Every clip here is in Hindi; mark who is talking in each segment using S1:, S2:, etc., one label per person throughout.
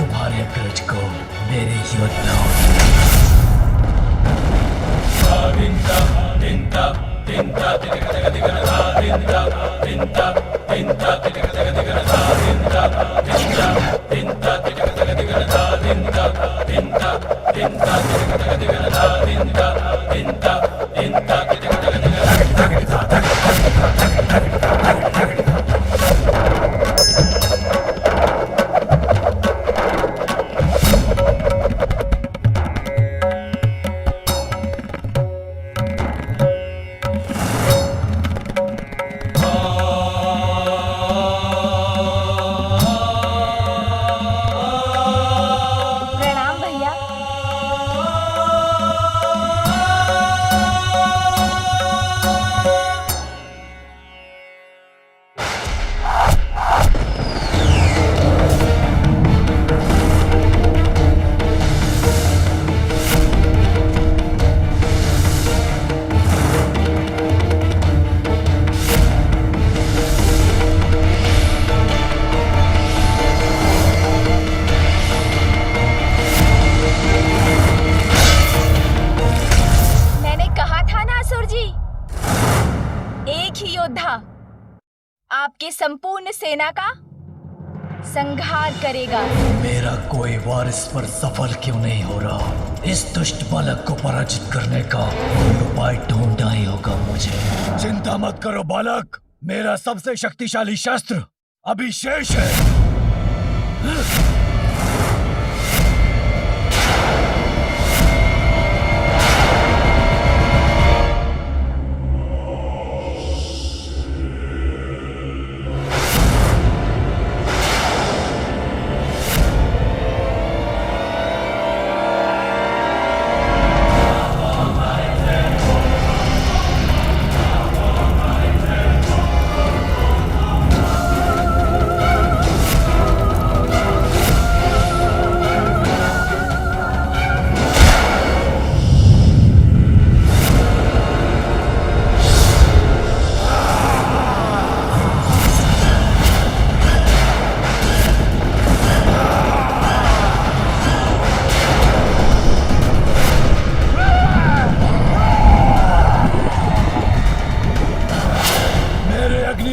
S1: तुम्हारे ब्रज को मेरे योद्धाओं
S2: प्रणाम भैया। मैंने कहा था ना असुर जी, एक ही योद्धा आपके संपूर्ण सेना का संहार करेगा।
S1: मेरा कोई वारिस पर सफल क्यों नहीं हो रहा? इस दुष्ट बालक को पराजित करने का कोई उपाय ढूंढना ही होगा मुझे। चिंता मत करो बालक, मेरा सबसे शक्तिशाली शस्त्र अभी शेष है।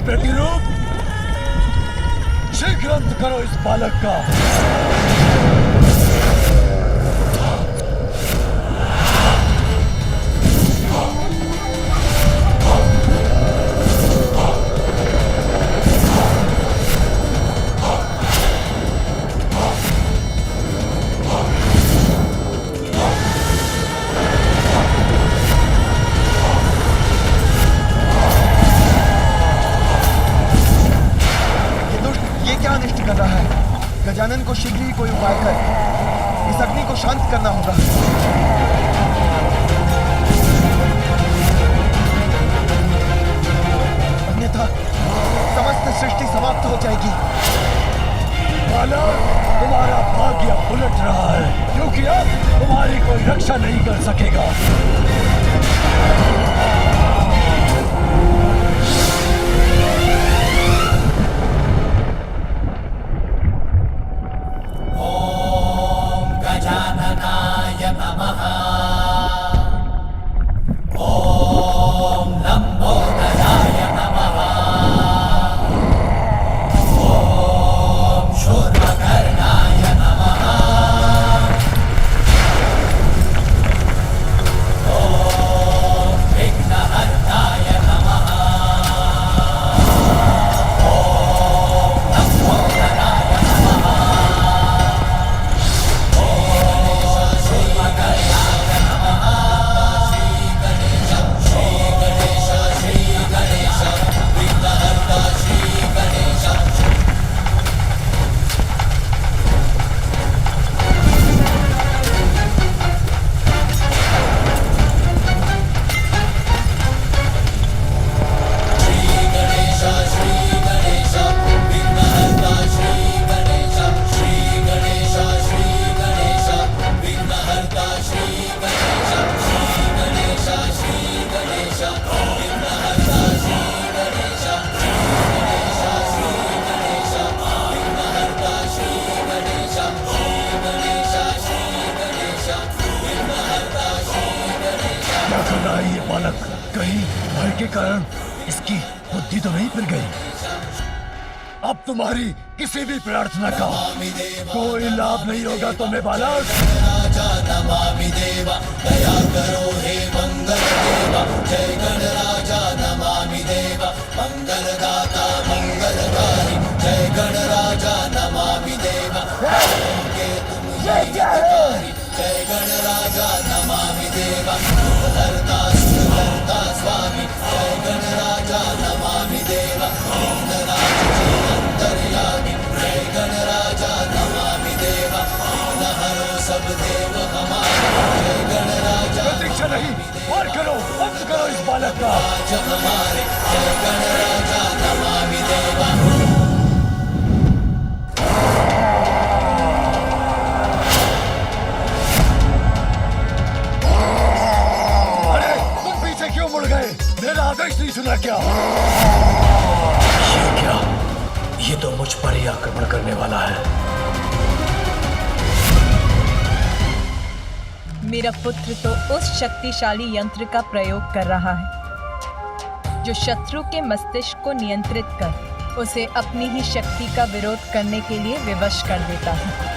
S1: प्रतिरूप शीघ्र अंत करो इस बालक का।
S3: कर रहा है। गजानन को शीघ्र ही कोई उपाय कर इस अग्नि को शांत करना होगा। अन्यथा समस्त सृष्टि समाप्त हो जाएगी।
S1: बालक, तुम्हारा भाग्य उलट रहा है, क्योंकि अब तुम्हारी कोई रक्षा नहीं कर सकेगा। रहा है ये बालक? कहीं भय के कारण इसकी बुद्धि तो नहीं फिर गई? अब तुम्हारी किसी भी प्रार्थना का कोई लाभ नहीं होगा तुम्हें बालक।
S4: राजा नमामि देवा, दया करो हे मंगल देवा। जय गणराजा नमामि देवा, मंगलदाता मंगलकारी। जय गणराजा नमामि देवा, के तुम ही हितकारी। जय गणराजा नमामि देवा, सुखहर्ता सुखहर्ता स्वामी। जय गणराजा नमामि देवा, विघ्नराज अंतर्यामी। जय गणराजा नमामि देवा, विघ्नहरो सब देव हमारे। जय गणराजा
S1: प्रतीक्षा नहीं, वार करो, अंत करो इस बालक का।
S4: जब हमारे। जय गणराजा नमामि देवा।
S1: अरे तुम पीछे क्यों मुड़ गए? मेरा आदेश नहीं सुना क्या? ये क्या? ये तो मुझ पर ही आक्रमण करने वाला है।
S5: मेरा पुत्र तो उस शक्तिशाली यंत्र का प्रयोग कर रहा है जो शत्रु के मस्तिष्क को नियंत्रित कर उसे अपनी ही शक्ति का विरोध करने के लिए विवश कर देता है।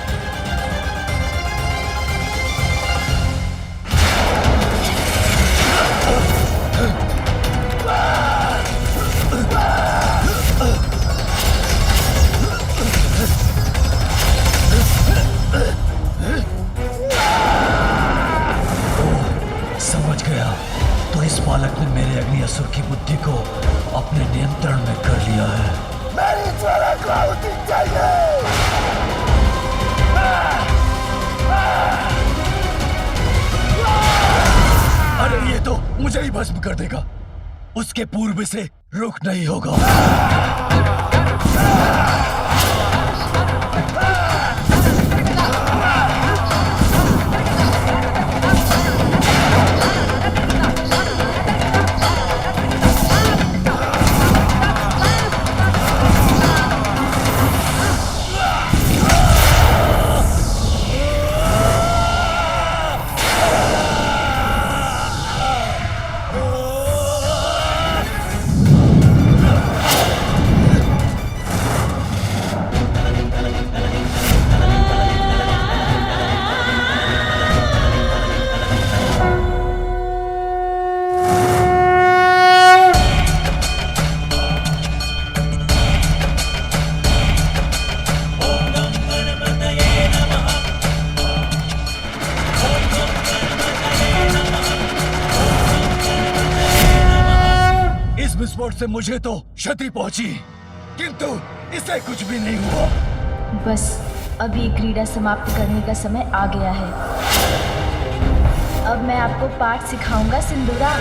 S1: समझ गया। तो इस बालक ने मेरे अग्नि असुर की बुद्धि को अपने नियंत्रण में कर लिया है। मेरी ज्वाला को आहुति चाहिए। अरे ये तो मुझे ही भस्म कर देगा। उसके पूर्व से रुक नहीं होगा। विस्फोट से मुझे तो क्षति पहुंची, किंतु इसे कुछ भी नहीं हुआ।
S2: बस अब ये क्रीड़ा समाप्त करने का समय आ गया है। अब मैं आपको पाठ सिखाऊंगा सिंदूरा।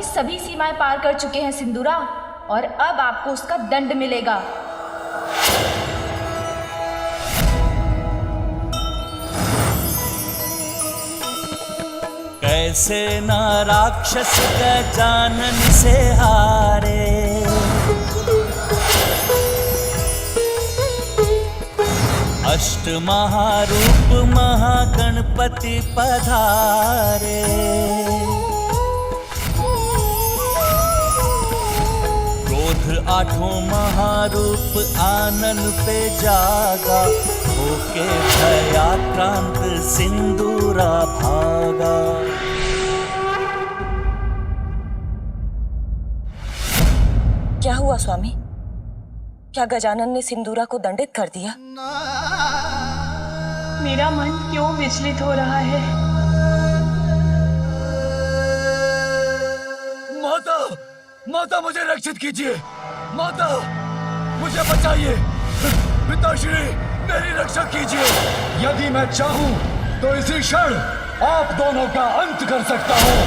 S2: सभी सीमाएं पार कर चुके हैं सिंदूरा, और अब आपको उसका दंड मिलेगा।
S6: कैसे ना राक्षस गजानन से हारे। अष्ट महारूप महागणपति पधारे। क्रोध आठों महारूप आनन पे जागा, होके भयाक्रांत सिंदूरा भागा।
S7: क्या हुआ स्वामी? क्या गजानन ने सिंदूरा को दंडित कर दिया?
S8: मेरा मन क्यों विचलित हो रहा है?
S1: माता, माता मुझे रक्षित कीजिए। माता मुझे बचाइए। पिताश्री मेरी रक्षा कीजिए। यदि मैं चाहूं तो इसी क्षण आप दोनों का अंत कर सकता हूं।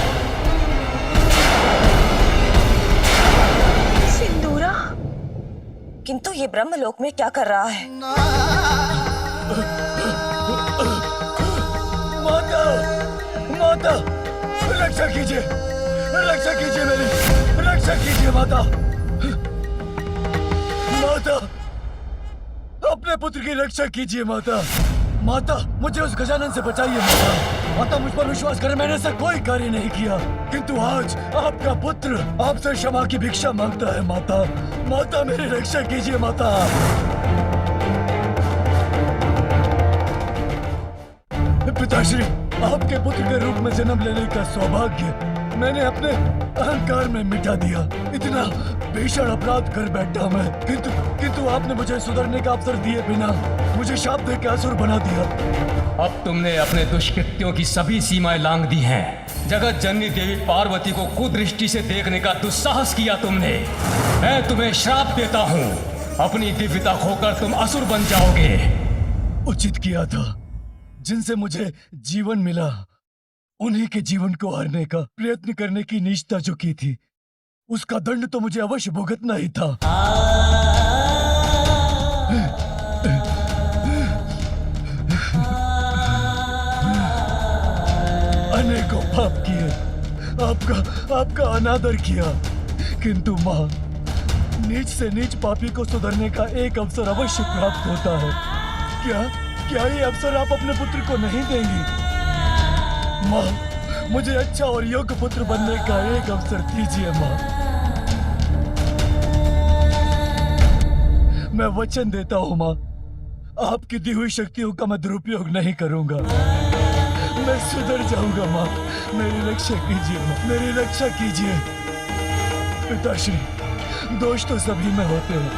S8: सिंदूरा?
S7: किंतु ये ब्रह्मलोक में क्या कर रहा है?
S1: माता, माता रक्षा कीजिए, रक्षा कीजिए मेरी, रक्षा कीजिए माता। माता अपने पुत्र की रक्षा कीजिए माता। माता मुझे उस गजानन से बचाइए माता। माता मुझ पर विश्वास करें, मैंने ऐसा कोई कार्य नहीं किया, किंतु आज आपका पुत्र आपसे क्षमा की भिक्षा मांगता है माता। माता मेरी रक्षा कीजिए माता। पिताश्री, आपके पुत्र के रूप में जन्म लेने का सौभाग्य मैंने अपने अहंकार में मिटा दिया। इतना भीषण अपराध कर बैठा मैं, किंतु आपने मुझे सुधरने का अवसर दिए बिना मुझे शाप देकर असुर बना दिया।
S9: अब तुमने अपने दुष्कृत्यों की सभी सीमाएं लांघ दी हैं। जगत जननी देवी पार्वती को कुदृष्टि से देखने का दुस्साहस किया तुमने। मैं तुम्हें श्राप देता हूँ, अपनी दिव्यता खोकर तुम असुर बन जाओगे।
S1: उचित किया था। जिनसे मुझे जीवन मिला उन्हीं के जीवन को हारने का प्रयत्न करने की नीचता जो की थी, उसका दंड तो मुझे अवश्य भुगतना ही था। अनेकों पाप किए, आपका अनादर किया, किंतु माँ, नीच से नीच पापी को सुधरने का एक अवसर अवश्य प्राप्त होता है। क्या ये अवसर आप अपने पुत्र को नहीं देंगी? माँ, मुझे अच्छा और योग्य पुत्र बनने का एक अवसर दीजिए माँ। मैं वचन देता हूँ माँ, आपकी दी हुई शक्तियों का मैं दुरुपयोग नहीं करूंगा। मैं सुधर जाऊंगा माँ। मेरी रक्षा कीजिए माँ, मेरी रक्षा कीजिए। पिताश्री, दोष तो सभी में होते हैं,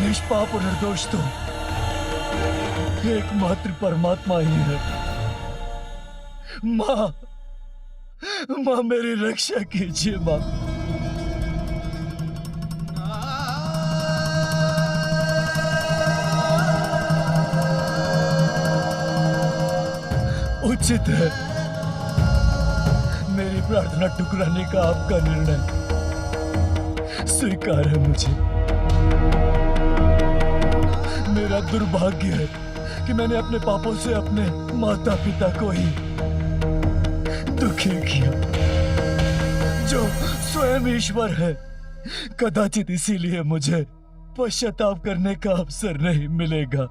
S1: निष्पाप और निर्दोष तो एकमात्र परमात्मा ही है। माँ, माँ मेरी रक्षा कीजिए माँ। उचित है, मेरी प्रार्थना ठुकराने का आपका निर्णय स्वीकार है मुझे। मेरा दुर्भाग्य है कि मैंने अपने पापों से अपने माता पिता को ही दुखी किया, जो स्वयं ईश्वर है। कदाचित इसीलिए मुझे पश्चाताप करने का अवसर नहीं मिलेगा।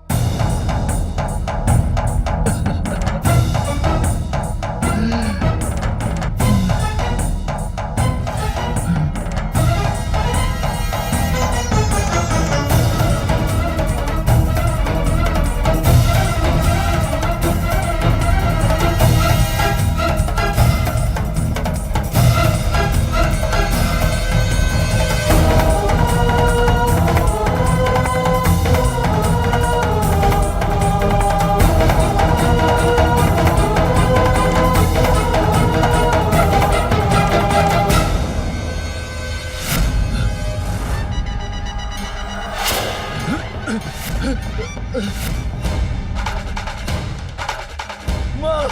S1: माँ,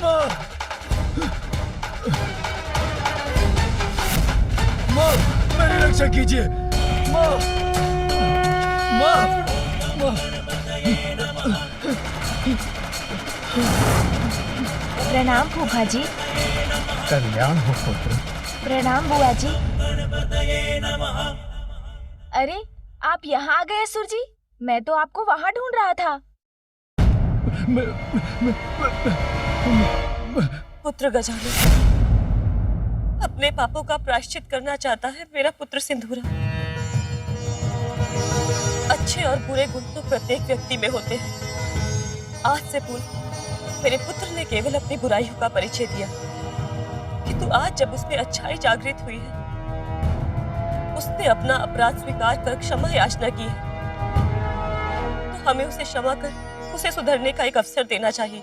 S1: माँ, माँ, मेरी रक्षा कीजिए। माँ, माँ, माँ।
S2: प्रणाम फूफा जी।
S1: कल्याण हो पुत्र।
S2: प्रणाम बुआ जी। अरे आप यहाँ आ गए असुर जी, मैं तो आपको वहाँ ढूंढ रहा था।
S7: पुत्र गजानन अपने पापों का प्रायश्चित करना चाहता है मेरा पुत्र सिंदूरा। अच्छे और बुरे गुण तो प्रत्येक व्यक्ति में होते हैं। आज से पूर्व मेरे पुत्र ने केवल अपनी बुराइयों का परिचय दिया, किंतु आज जब उसमें अच्छाई जागृत हुई है, उसने अपना अपराध स्वीकार कर क्षमा याचना की है, तो हमें उसे क्षमा कर उसे सुधरने का एक अवसर देना चाहिए।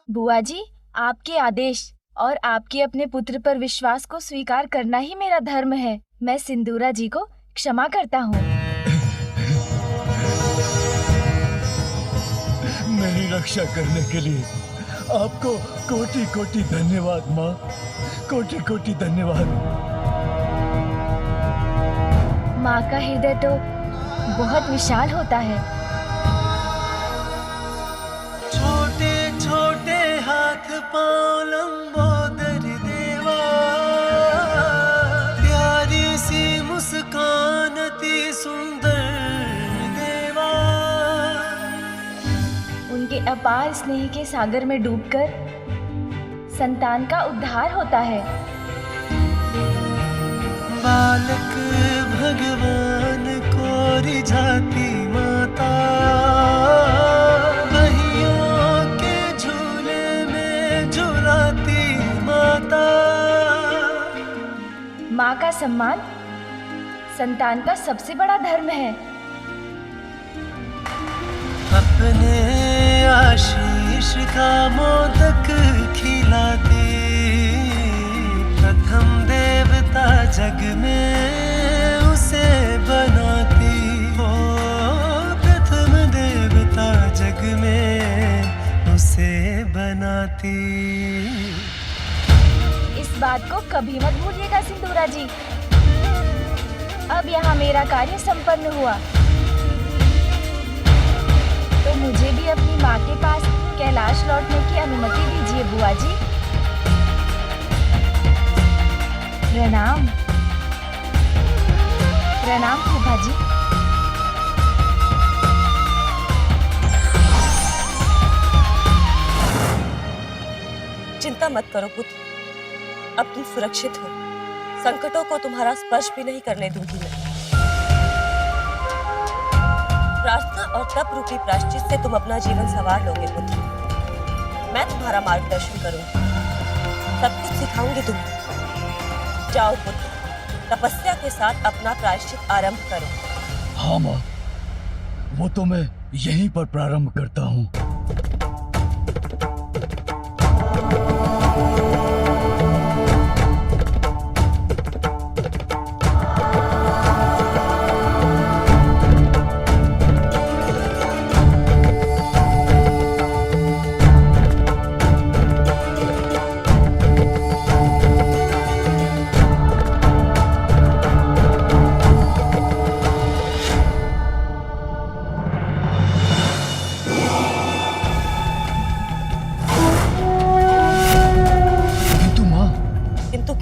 S2: बुआ जी, आपके आदेश और आपके अपने पुत्र पर विश्वास को स्वीकार करना ही मेरा धर्म है। मैं सिंदूरा जी को क्षमा करता हूँ।
S1: मेरी रक्षा करने के लिए आपको कोटि कोटि धन्यवाद माँ, कोटि कोटि धन्यवाद।
S2: माँ का हृदय तो बहुत विशाल होता है।
S6: छोटे छोटे हाथ पाँव लंबोदर देवा, प्यारी सी मुस्कान अति सुंदर देवा।
S2: उनके अपार स्नेह के सागर में डूबकर संतान का उद्धार होता है।
S6: बालक भगवान को रिझाती माता, बहियों के झूले में झुलाती माता।
S2: माँ का सम्मान संतान का सबसे बड़ा धर्म है।
S6: अपने आशीष का मोदक खिलाती, प्रथम देवता जग में उसे बनाती हो, प्रथम देवता जग में उसे बनाती।
S2: इस बात को कभी मत भूलिएगा सिंदूरा जी। अब यहाँ मेरा कार्य संपन्न हुआ, तो मुझे भी अपनी माँ के पास कैलाश लौटने की अनुमति दीजिए बुआ जी। प्रणाम। प्रणाम फूफा जी।
S7: चिंता मत करो पुत्र, अब तुम सुरक्षित हो। संकटों को तुम्हारा स्पर्श भी नहीं करने दूंगी मैं। प्रार्थना और तप रूपी प्रायश्चित से तुम अपना जीवन संवार लोगे पुत्र। मैं तुम्हारा मार्गदर्शन करूंगी, सब कुछ सिखाऊंगी तुम्हें। जाओ पुत्र, तपस्या के साथ अपना प्रायश्चित आरंभ करो।
S1: हाँ माँ, वो तो मैं यहीं पर प्रारंभ करता हूँ।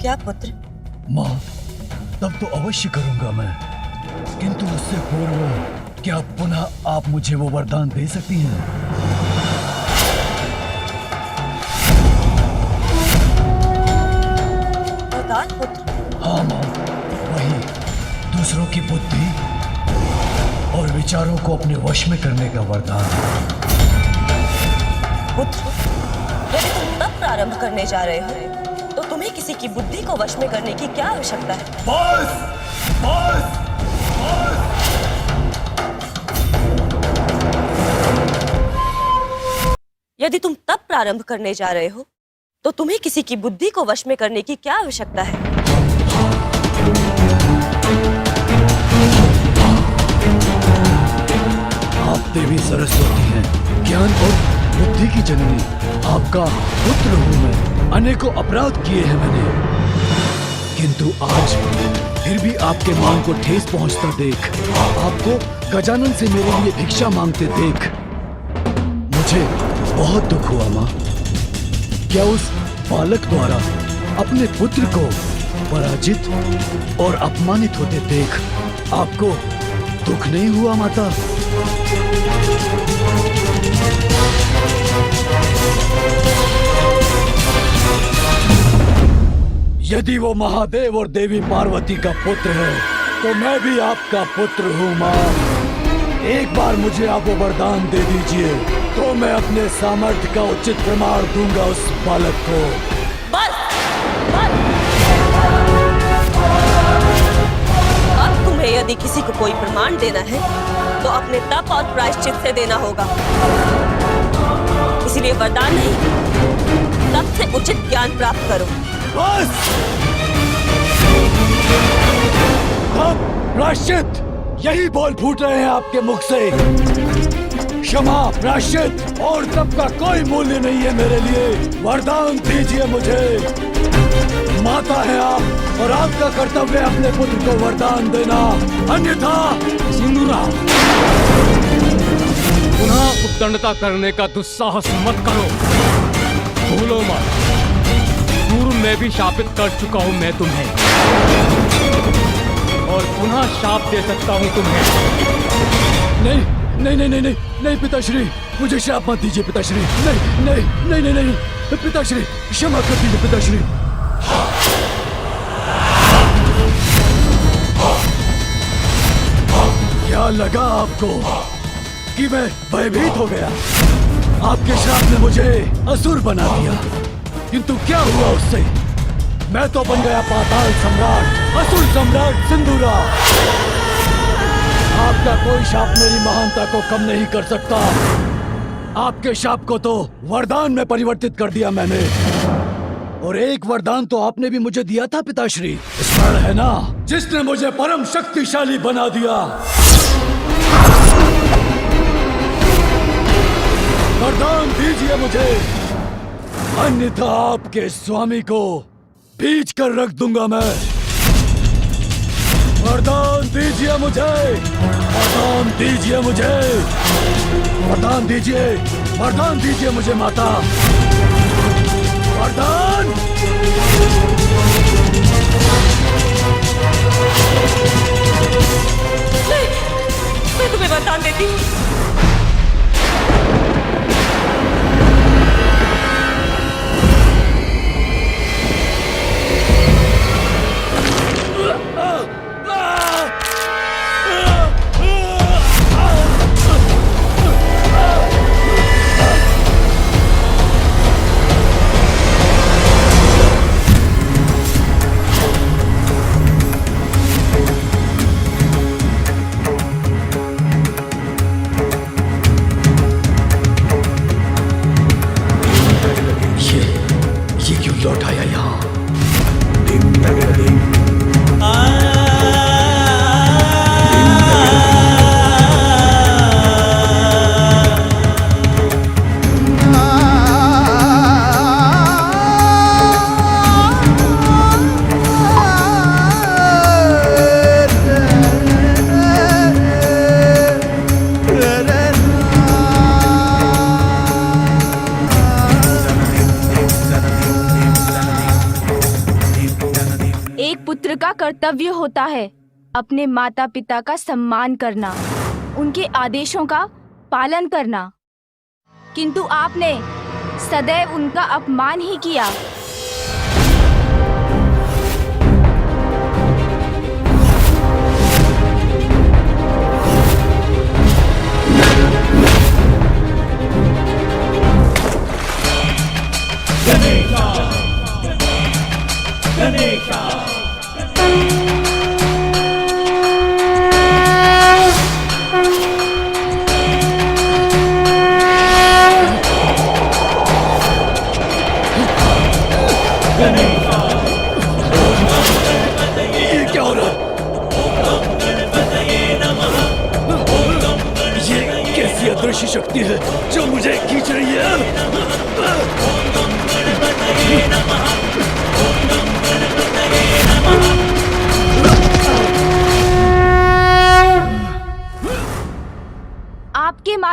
S7: क्या पुत्र?
S1: माँ, तब तो अवश्य करूंगा मैं, किंतु उससे पूर्व क्या पुनः आप मुझे वो वरदान दे सकती हैं?
S7: वरदान पुत्र?
S1: हाँ माँ, वही दूसरों की बुद्धि और विचारों को अपने वश में करने का वरदान।
S7: पुत्र, यदि तुम तब प्रारंभ करने जा रहे हो तो तुम्हें किसी की बुद्धि को वश में करने की क्या आवश्यकता है?
S1: बस, बस, बस।
S7: यदि तुम तब प्रारंभ करने जा रहे हो तो तुम्हें किसी की बुद्धि को वश में करने की क्या आवश्यकता है?
S1: आप देवी सरस्वती हैं, ज्ञान और बुद्धि की जननी। आपका पुत्र हूँ मैं। अनेकों अपराध किए हैं मैंने, किंतु आज फिर भी आपके मान को ठेस पहुंचता देख, आपको गजानन से मेरे लिए भिक्षा मांगते देख मुझे बहुत दुख हुआ माँ। क्या उस बालक द्वारा अपने पुत्र को पराजित और अपमानित होते देख आपको दुख नहीं हुआ माता? यदि वो महादेव और देवी पार्वती का पुत्र है तो मैं भी आपका पुत्र हूँ माँ। एक बार मुझे आप वो वरदान दे दीजिए तो मैं अपने सामर्थ्य का उचित प्रमाण दूंगा उस बालक को।
S7: बस बस। अब तुम्हें यदि किसी को कोई प्रमाण देना है तो अपने तप और प्रायश्चित से देना होगा, इसीलिए वरदान नहीं, तप से उचित ज्ञान प्राप्त करो।
S1: बस तप प्रायश्चित यही बोल फूट रहे हैं आपके मुख से। क्षमा प्रायश्चित और तप का कोई मूल्य नहीं है मेरे लिए। वरदान दीजिए मुझे, माता है आप और आपका कर्तव्य है अपने पुत्र को वरदान देना, अन्यथा
S9: सिंदूरा पुनः उद्दंडता करने का दुस्साहस मत करो। भूलो मत, पूर्व में भी शापित कर चुका हूं मैं तुम्हें और पुनः शाप दे सकता हूं तुम्हें।
S1: नहीं नहीं नहीं नहीं नहीं नहीं पिताश्री, मुझे शाप मत दीजिए पिताश्री। नहीं नहीं नहीं नहीं नहीं पिताश्री, क्षमा कर दीजिए पिताश्री। क्या लगा आपको कि मैं भयभीत हो गया? आपके श्राप ने मुझे असुर बना दिया, किंतु क्या हुआ उससे? मैं तो बन गया पाताल सम्राट, असुर सम्राट सिंदूरा। आपका कोई शाप मेरी महानता को कम नहीं कर सकता। आपके शाप को तो वरदान में परिवर्तित कर दिया मैंने, और एक वरदान तो आपने भी मुझे दिया था पिताश्री, स्मरण है ना, जिसने मुझे परम शक्तिशाली बना दिया। वरदान दीजिए मुझे, अन्यथा आपके स्वामी को बीच कर रख दूंगा मैं। वरदान दीजिए मुझे, वरदान दीजिए मुझे, वरदान दीजिए, वरदान दीजिए मुझे माता, वरदान।
S7: मैं तुम्हें वरदान देती हूँ।
S1: ये क्यों लौट आया यहाँ?
S2: पुत्र का कर्तव्य होता है अपने माता पिता का सम्मान करना, उनके आदेशों का पालन करना, किंतु आपने सदैव उनका अपमान ही किया।
S1: ये क्या हो रहा है? ये कैसी अदृश्य शक्ति है जो मुझे खींच रही है?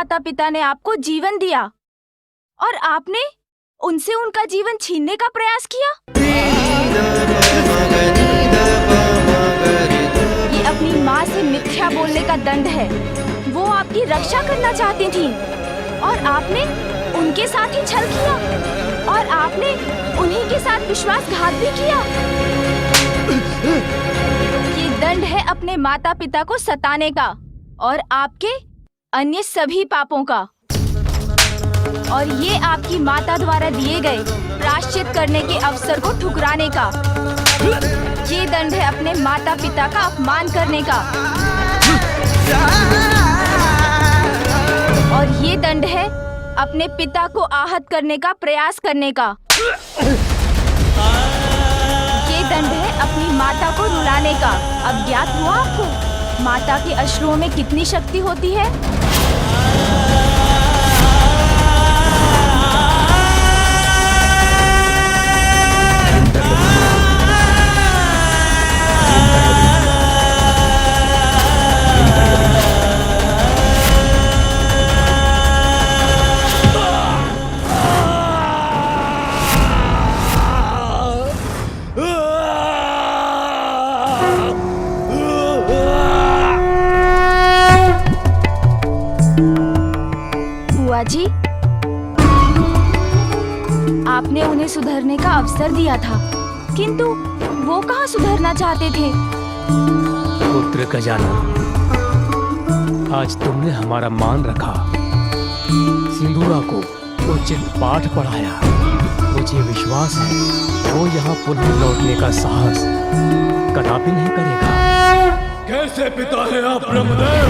S2: माता पिता ने आपको जीवन दिया और आपने उनसे उनका जीवन छीनने का प्रयास किया। ये अपनी माँ से मिथ्या बोलने का दंड है। वो आपकी रक्षा करना चाहती थीं और आपने उनके साथ ही छल किया और आपने उन्हीं के साथ विश्वासघात भी किया। ये दंड है अपने माता पिता को सताने का और आपके अन्य सभी पापों का। और ये आपकी माता द्वारा दिए गए प्रायश्चित करने के अवसर को ठुकराने का। ये दंड है अपने माता पिता का अपमान करने का। और ये दंड है अपने पिता को आहत करने का प्रयास करने का। ये दंड है अपनी माता को रुलाने का। अब ज्ञात हुआ आपको माता के अश्रुओं में कितनी शक्ति होती है। बुआ जी, आपने उन्हें सुधरने का अवसर दिया था, किंतु वो कहाँ सुधरना चाहते थे।
S9: पुत्र गजानन, आज तुमने हमारा मान रखा, सिंदूरा को उचित पाठ पढ़ाया। मुझे विश्वास है वो यहाँ पुनः लौटने का साहस कदापि नहीं करेगा।
S1: कैसे पिता है आप ब्रह्मदेव?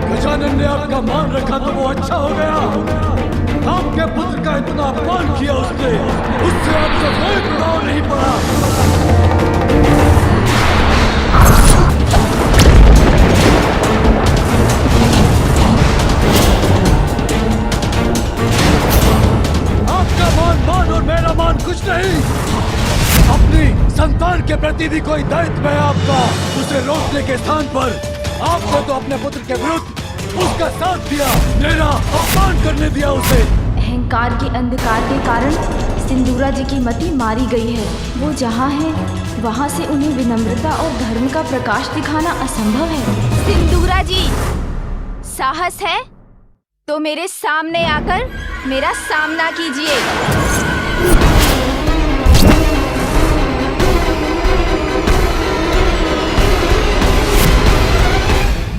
S1: गजानन ने आपका मान रखा तो वो अच्छा हो गया। आपके पुत्र का इतना अपमान किया उसने, उससे आपका कोई प्रभाव नहीं पड़ा। आपका मान और मेरा मान कुछ नहीं। अपनी संतान के प्रति भी कोई दायित्व है आपका। उसे रोकने के स्थान पर आपने तो अपने पुत्र के विरुद्ध उसका साथ दिया, मेरा अपमान करने दिया उसे।
S2: अहंकार के अंधकार के कारण सिंदूरा जी की मति मारी गई है। वो जहाँ है वहाँ से उन्हें विनम्रता और धर्म का प्रकाश दिखाना असंभव है। सिंदूरा जी, साहस है तो मेरे सामने आकर मेरा सामना कीजिए।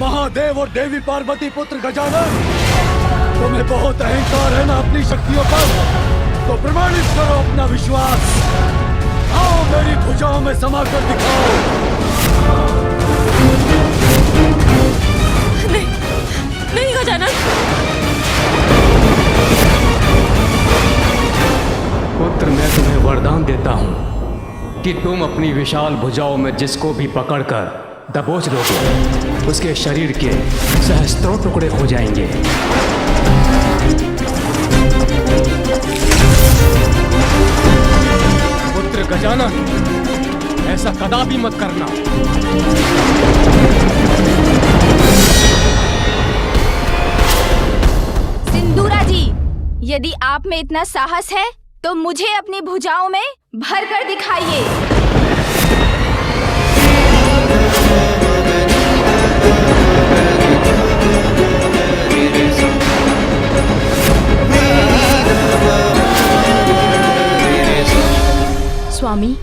S1: महादेव और देवी पार्वती पुत्र गजानन, तुम्हें बहुत अहंकार है ना अपनी शक्तियों पर, तो प्रमाणित करो अपना विश्वास। आओ मेरी भुजाओं में समा कर दिखाओ।
S7: नहीं, नहीं गजानन।
S9: पुत्र, मैं तुम्हें वरदान देता हूँ कि तुम अपनी विशाल भुजाओं में जिसको भी पकड़कर दबोच लोगे, उसके शरीर के सहस्त्रों टुकड़े हो जाएंगे। पुत्र गजानन, ऐसा कदापि मत करना।
S2: सिंदूरा जी, यदि आप में इतना साहस है तो मुझे अपनी भुजाओं में भर कर दिखाइए।
S10: स्वामी,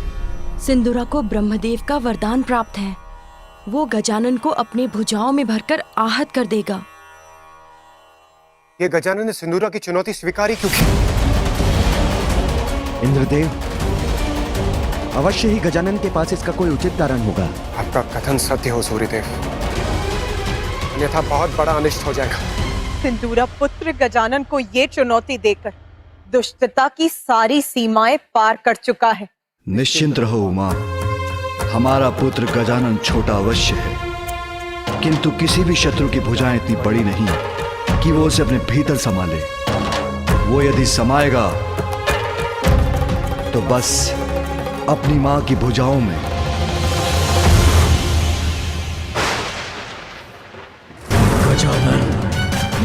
S10: सिंदूरा को ब्रह्मदेव का वरदान प्राप्त है। वो गजानन को अपने भुजाओं में भरकर आहत कर देगा।
S3: ये गजानन ने सिंदूरा की चुनौती स्वीकारी क्यों की?
S11: इंद्रदेव, अवश्य ही गजानन के पास इसका कोई उचित कारण होगा।
S3: आपका कथन सत्य हो सूर्यदेव, अन्यथा बहुत बड़ा अनिष्ट हो जाएगा।
S5: सिंदूरा पुत्र गजानन को ये चुनौती देकर दुष्टता की सारी सीमाएं पार कर चुका है।
S11: निश्चिंत रहो उमा, हमारा पुत्र गजानन छोटा अवश्य है, किंतु किसी भी शत्रु की भुजाएं इतनी बड़ी नहीं कि वो उसे अपने भीतर संभाले। वो यदि समाएगा तो बस अपनी मां की भुजाओं में।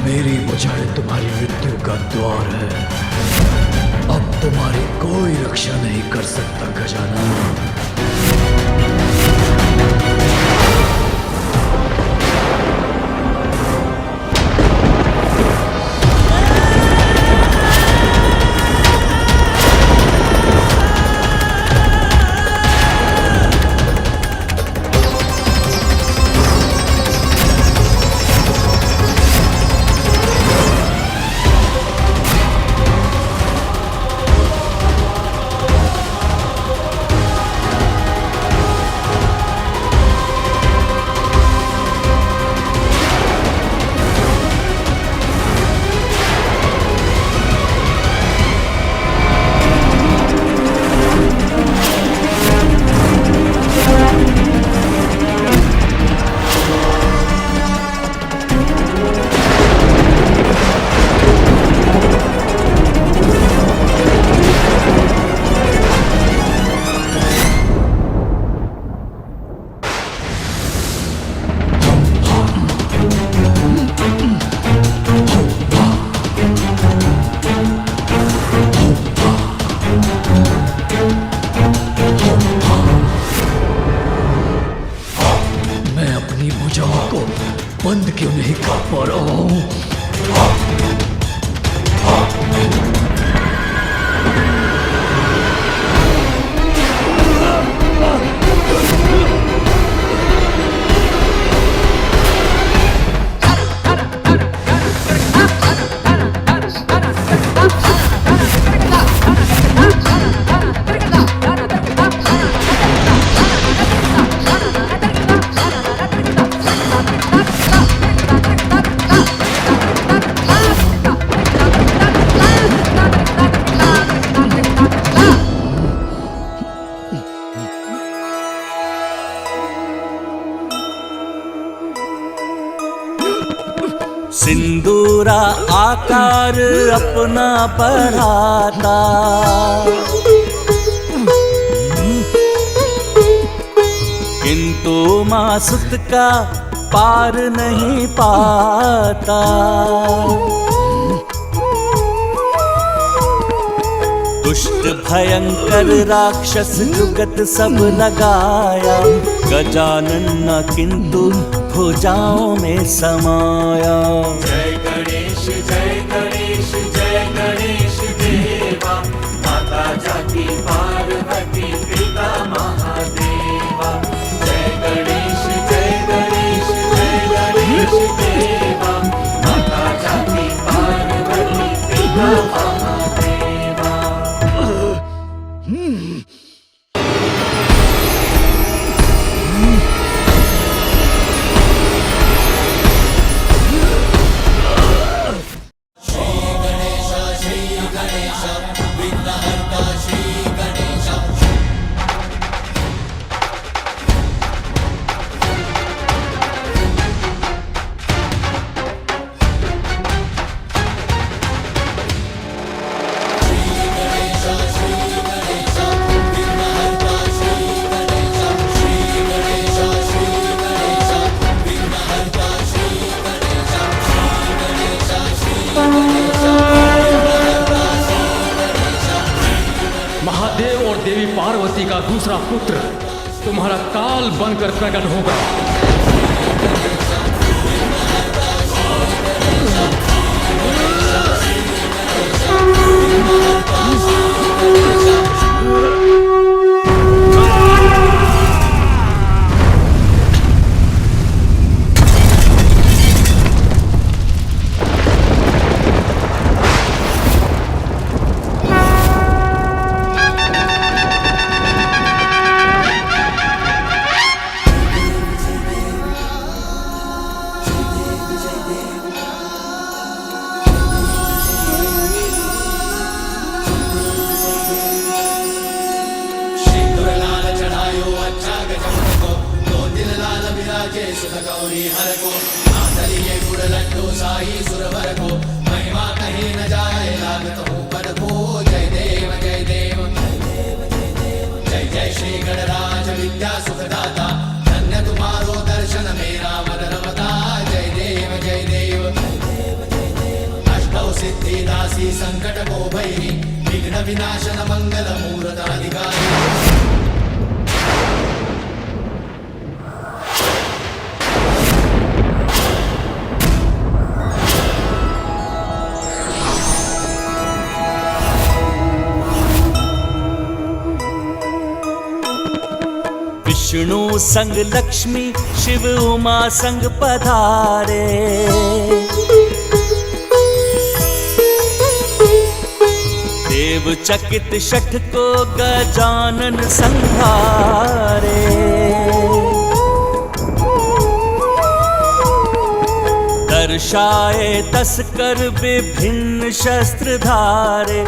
S1: मेरी भुजाएं तुम्हारी मृत्यु का द्वार है। अब तुम्हारी कोई रक्षा नहीं कर सकता गजानन। बंद क्यों नहीं कर पा रहा हूं?
S6: सिंदूरा आकार अपना बढ़ाता, किंतु मासुत का पार नहीं पाता। दुष्ट भयंकर राक्षस जुगत सब लगाया, गजानन न किंतु भुजाओं में समाया।
S4: जय गणेश जय गणेश जय गणेश देवा, माता जाकी पार्वती पिता महादेवा। जय गणेश जय गणेश जय गणेश देवा, माता जाकी पार्वती पिता महादेवा।
S9: महादेव और देवी पार्वती का दूसरा पुत्र तुम्हारा काल बनकर प्रकट होगा।
S4: संकटकोपैः विघ्नविनाशन मङ्गलमूर्ताधिकारी
S6: विष्णु संग लक्ष्मी शिव उमा संग पधारे, देव चकित शठ को गजानन संहारे। दर्शाए तस्कर विभिन्न शस्त्र धारे,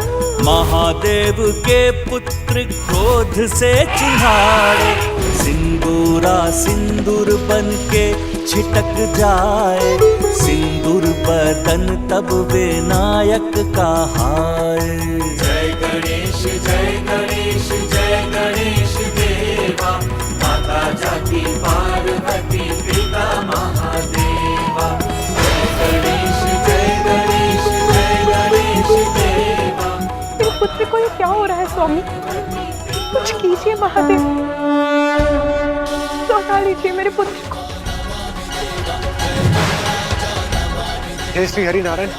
S6: महादेव के पुत्र क्रोध से चिन्हारे। सिंदूरा सिंदूर बन के छिटक जाए, सिंदूर बदन तब विनायक कहाए।
S4: जय गणेश जय गणेश जय गणेश देवा, माता जाकी पार्वती पिता महादेवा। जय गणेश जय गणेश जय गणेश देवा।
S8: मेरे पुत्र को ये क्या हो रहा है स्वामी? कुछ कीजिए महादेव, लौटा लीजिए मेरे पुत्र को।
S3: हे श्री हरि नारायण,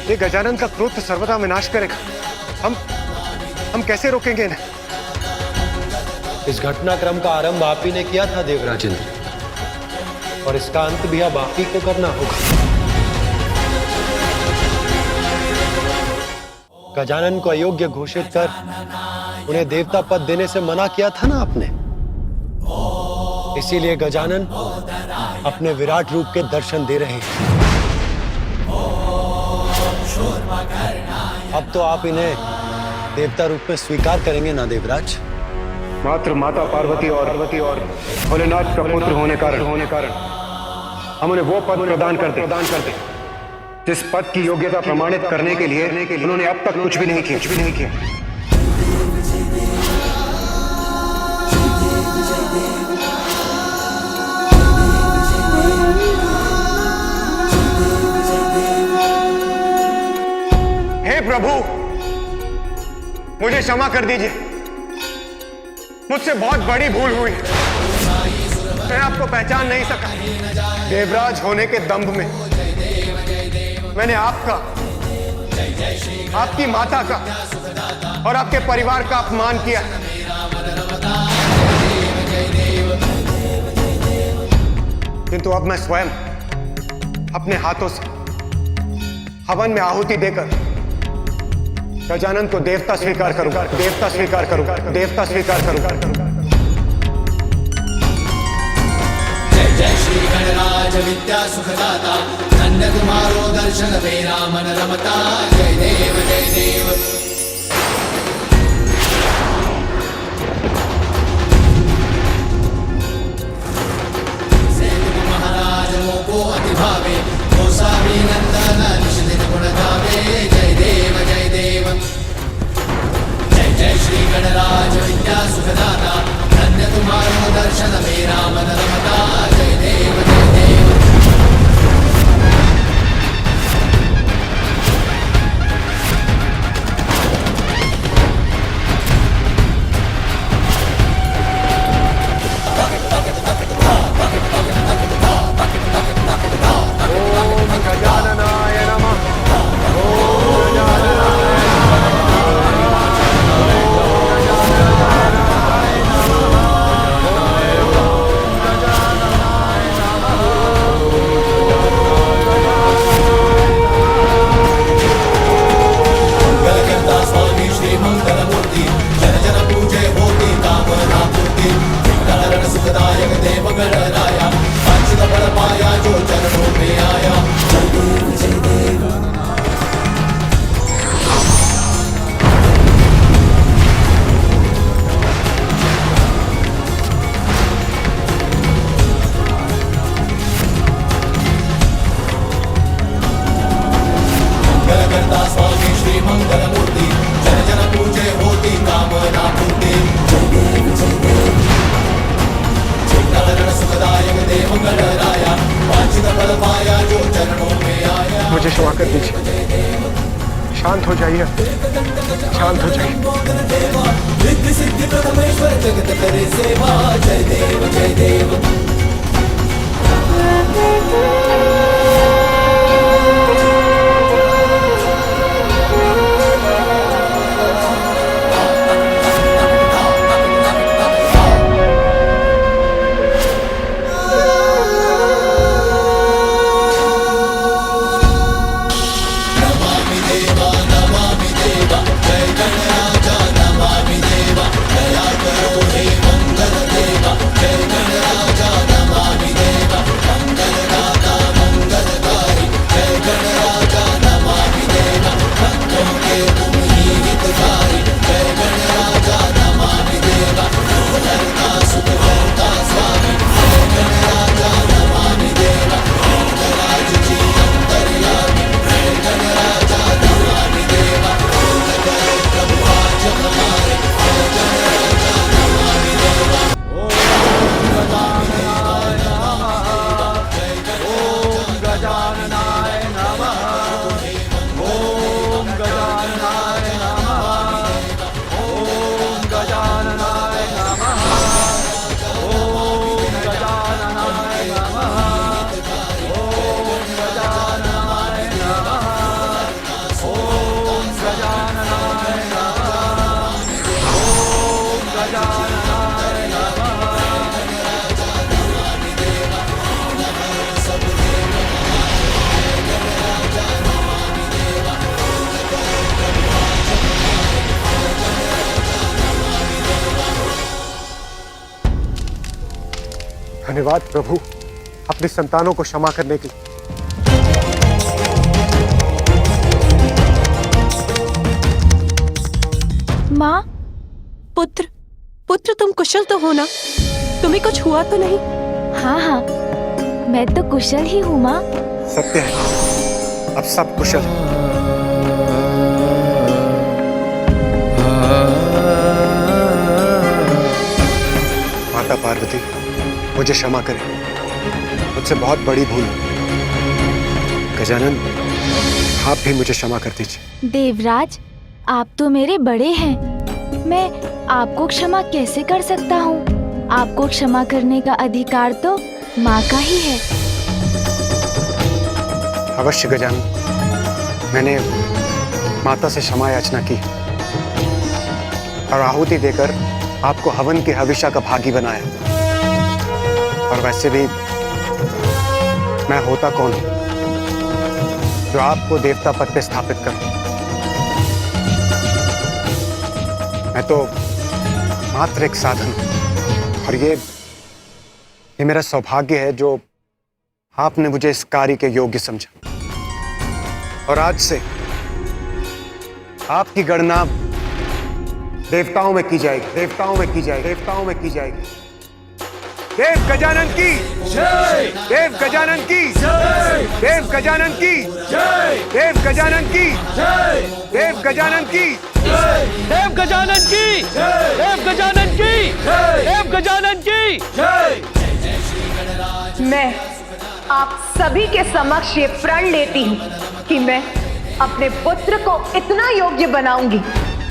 S3: ये गजानन का क्रोध तो सर्वदा विनाश करेगा। हम कैसे रोकेंगे इन्हें?
S12: इस घटनाक्रम का आरंभ आप ही ने किया था देवराज इंद्र, और इसका अंत भी अब आप ही को करना होगा। गजानन को अयोग्य घोषित कर उन्हें देवता पद देने से मना किया था ना आपने। इसीलिए गजानन अपने विराट रूप के दर्शन दे रहे हैं। अब तो आप इन्हें देवता रूप में स्वीकार करेंगे ना देवराज?
S3: मात्र माता पार्वती और भोलेनाथ का पुत्र होने कारण हम उन्हें वो पद प्रदान करते जिस पद की योग्यता प्रमाणित करने के लिए उन्होंने अब तक कुछ भी नहीं किया। हे प्रभु, मुझे क्षमा कर दीजिए, मुझसे बहुत बड़ी भूल हुई। मैं आपको पहचान नहीं सका। देवराज होने के दंभ में मैंने आपका, आपकी माता का और आपके परिवार का अपमान किया। किंतु अब मैं स्वयं अपने हाथों से हवन में आहुति देकर गजानन को देवता स्वीकार करूंगा।
S4: जय जय श्री गणराज विद्या सुखदाता, धन्य तुम्हारो दर्शन तेरा मन रमता। जय देव जय देव। महाराज मोको अति भावे, गोसावी नंदन निश दिन गुण गावे। जय देव जय देव। जय जय श्री गणराज विद्या सुखदाता, धन्य तुम्हारो दर्शन मेरा मन रमता। जय देव जय देव।
S3: शांत हो जाइए, शांत हो जाइए।
S4: रिद्धि सिद्धि प्रथमेश्वर जगत करे सेवा, जय देव जय देव।
S3: धन्यवाद प्रभु, अपनी संतानों को क्षमा करने की।
S8: माँ, पुत्र, पुत्र तुम कुशल तो हो ना? तुम्हें कुछ हुआ तो नहीं?
S2: हाँ हाँ, मैं तो कुशल ही हूँ माँ।
S3: सत्य है, अब सब कुशल है। माता पार्वती, मुझे क्षमा करें, मुझसे बहुत बड़ी भूल। गजानन, आप भी मुझे क्षमा कर दीजिए।
S2: देवराज, आप तो मेरे बड़े हैं, मैं आपको क्षमा कैसे कर सकता हूँ? आपको क्षमा करने का अधिकार तो माँ का ही है।
S3: अवश्य गजानन, मैंने माता से क्षमा याचना की और आहुति देकर आपको हवन की हविष्या का भागी बनाया। और वैसे भी मैं होता कौन हूं जो आपको देवता पद पे स्थापित करूं? मैं तो मात्र एक साधन हूं और ये मेरा सौभाग्य है जो आपने मुझे इस कार्य के योग्य समझा। और आज से आपकी गणना देवताओं में की जाएगी, देवताओं में की जाएगी, देवताओं में की जाएगी। देव गजानन की जय, देव गजानन की जय, देव गजानन की जय, देव गजानन की जय, देव गजानन की जय,
S13: देव गजानन की जय, देव गजानन की जय, देव गजानन की जय।
S8: मैं आप सभी के समक्ष ये प्रण लेती हूँ कि मैं अपने पुत्र को इतना योग्य बनाऊंगी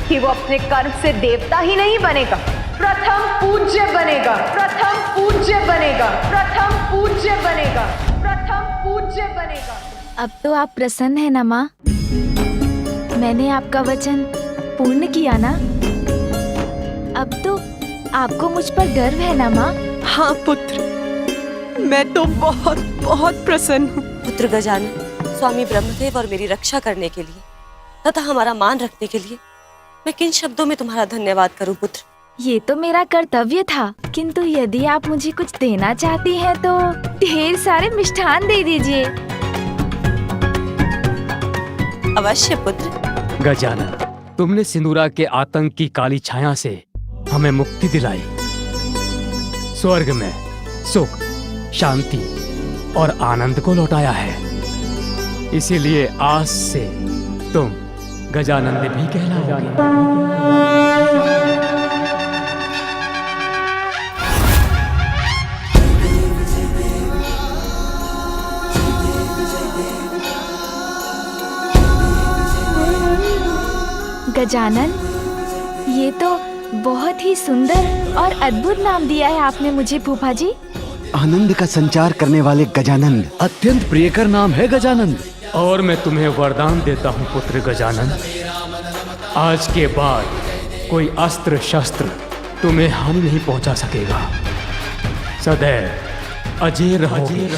S8: कि वो अपने कर्म से देवता ही नहीं बनेगा, प्रथम पूज्य बनेगा, प्रथम पूज्य बनेगा, प्रथम पूज्य बनेगा, प्रथम पूज्य बनेगा।
S2: अब तो आप प्रसन्न हैं ना माँ? मैंने आपका वचन पूर्ण किया ना? अब तो आपको मुझ पर गर्व है ना माँ?
S8: हाँ पुत्र, मैं तो बहुत बहुत प्रसन्न हूँ।
S7: पुत्र गजानन, स्वामी ब्रह्मदेव और मेरी रक्षा करने के लिए तथा हमारा मान रखने के लिए मैं किन शब्दों में तुम्हारा धन्यवाद करूं पुत्र?
S2: ये तो मेरा कर्तव्य था, किंतु यदि आप मुझे कुछ देना चाहती हैं तो ढेर सारे मिष्ठान दे दीजिए।
S7: अवश्य पुत्र।
S9: गजानन, तुमने सिंदूरा के आतंक की काली छाया से हमें मुक्ति दिलाई। स्वर्ग में सुख, शांति और आनंद को लौटाया है। इसीलिए आज से तुम गजानंद भी कहलाओगे।
S2: गजानन, ये तो बहुत ही सुंदर और अद्भुत नाम दिया है आपने मुझे फूफा जी।
S14: आनंद का संचार करने वाले गजानंद,
S11: अत्यंत प्रियकर नाम है गजानंद।
S9: और मैं तुम्हें वरदान देता हूँ पुत्र गजानन, आज के बाद कोई अस्त्र शस्त्र तुम्हें हानि नहीं पहुंचा सकेगा। सदैव अजय रहोगे।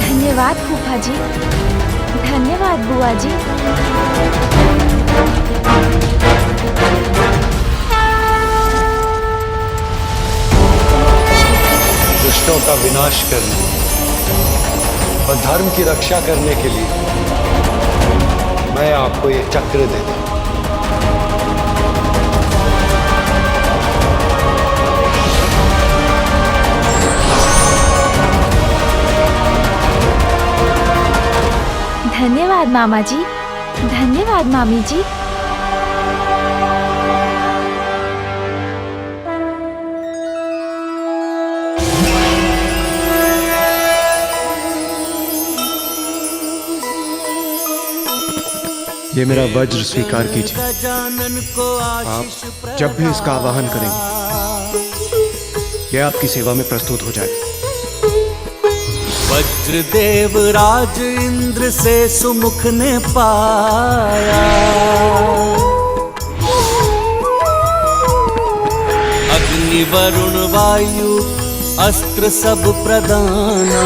S2: धन्यवाद फूफा जी, धन्यवाद बुआ जी।
S12: दुष्टों का विनाश करने और धर्म की रक्षा करने के लिए मैं आपको ये चक्र देता हूं।
S2: धन्यवाद मामा जी, धन्यवाद मामी जी।
S12: ये मेरा वज्र स्वीकार कीजिए। आप जब भी इसका आवाहन करेंगे, यह आपकी सेवा में प्रस्तुत हो जाएगा।
S6: वज्रदेव राज इंद्र से सुमुख ने पाया, अग्नि वरुण वायु अस्त्र सब प्रदाना,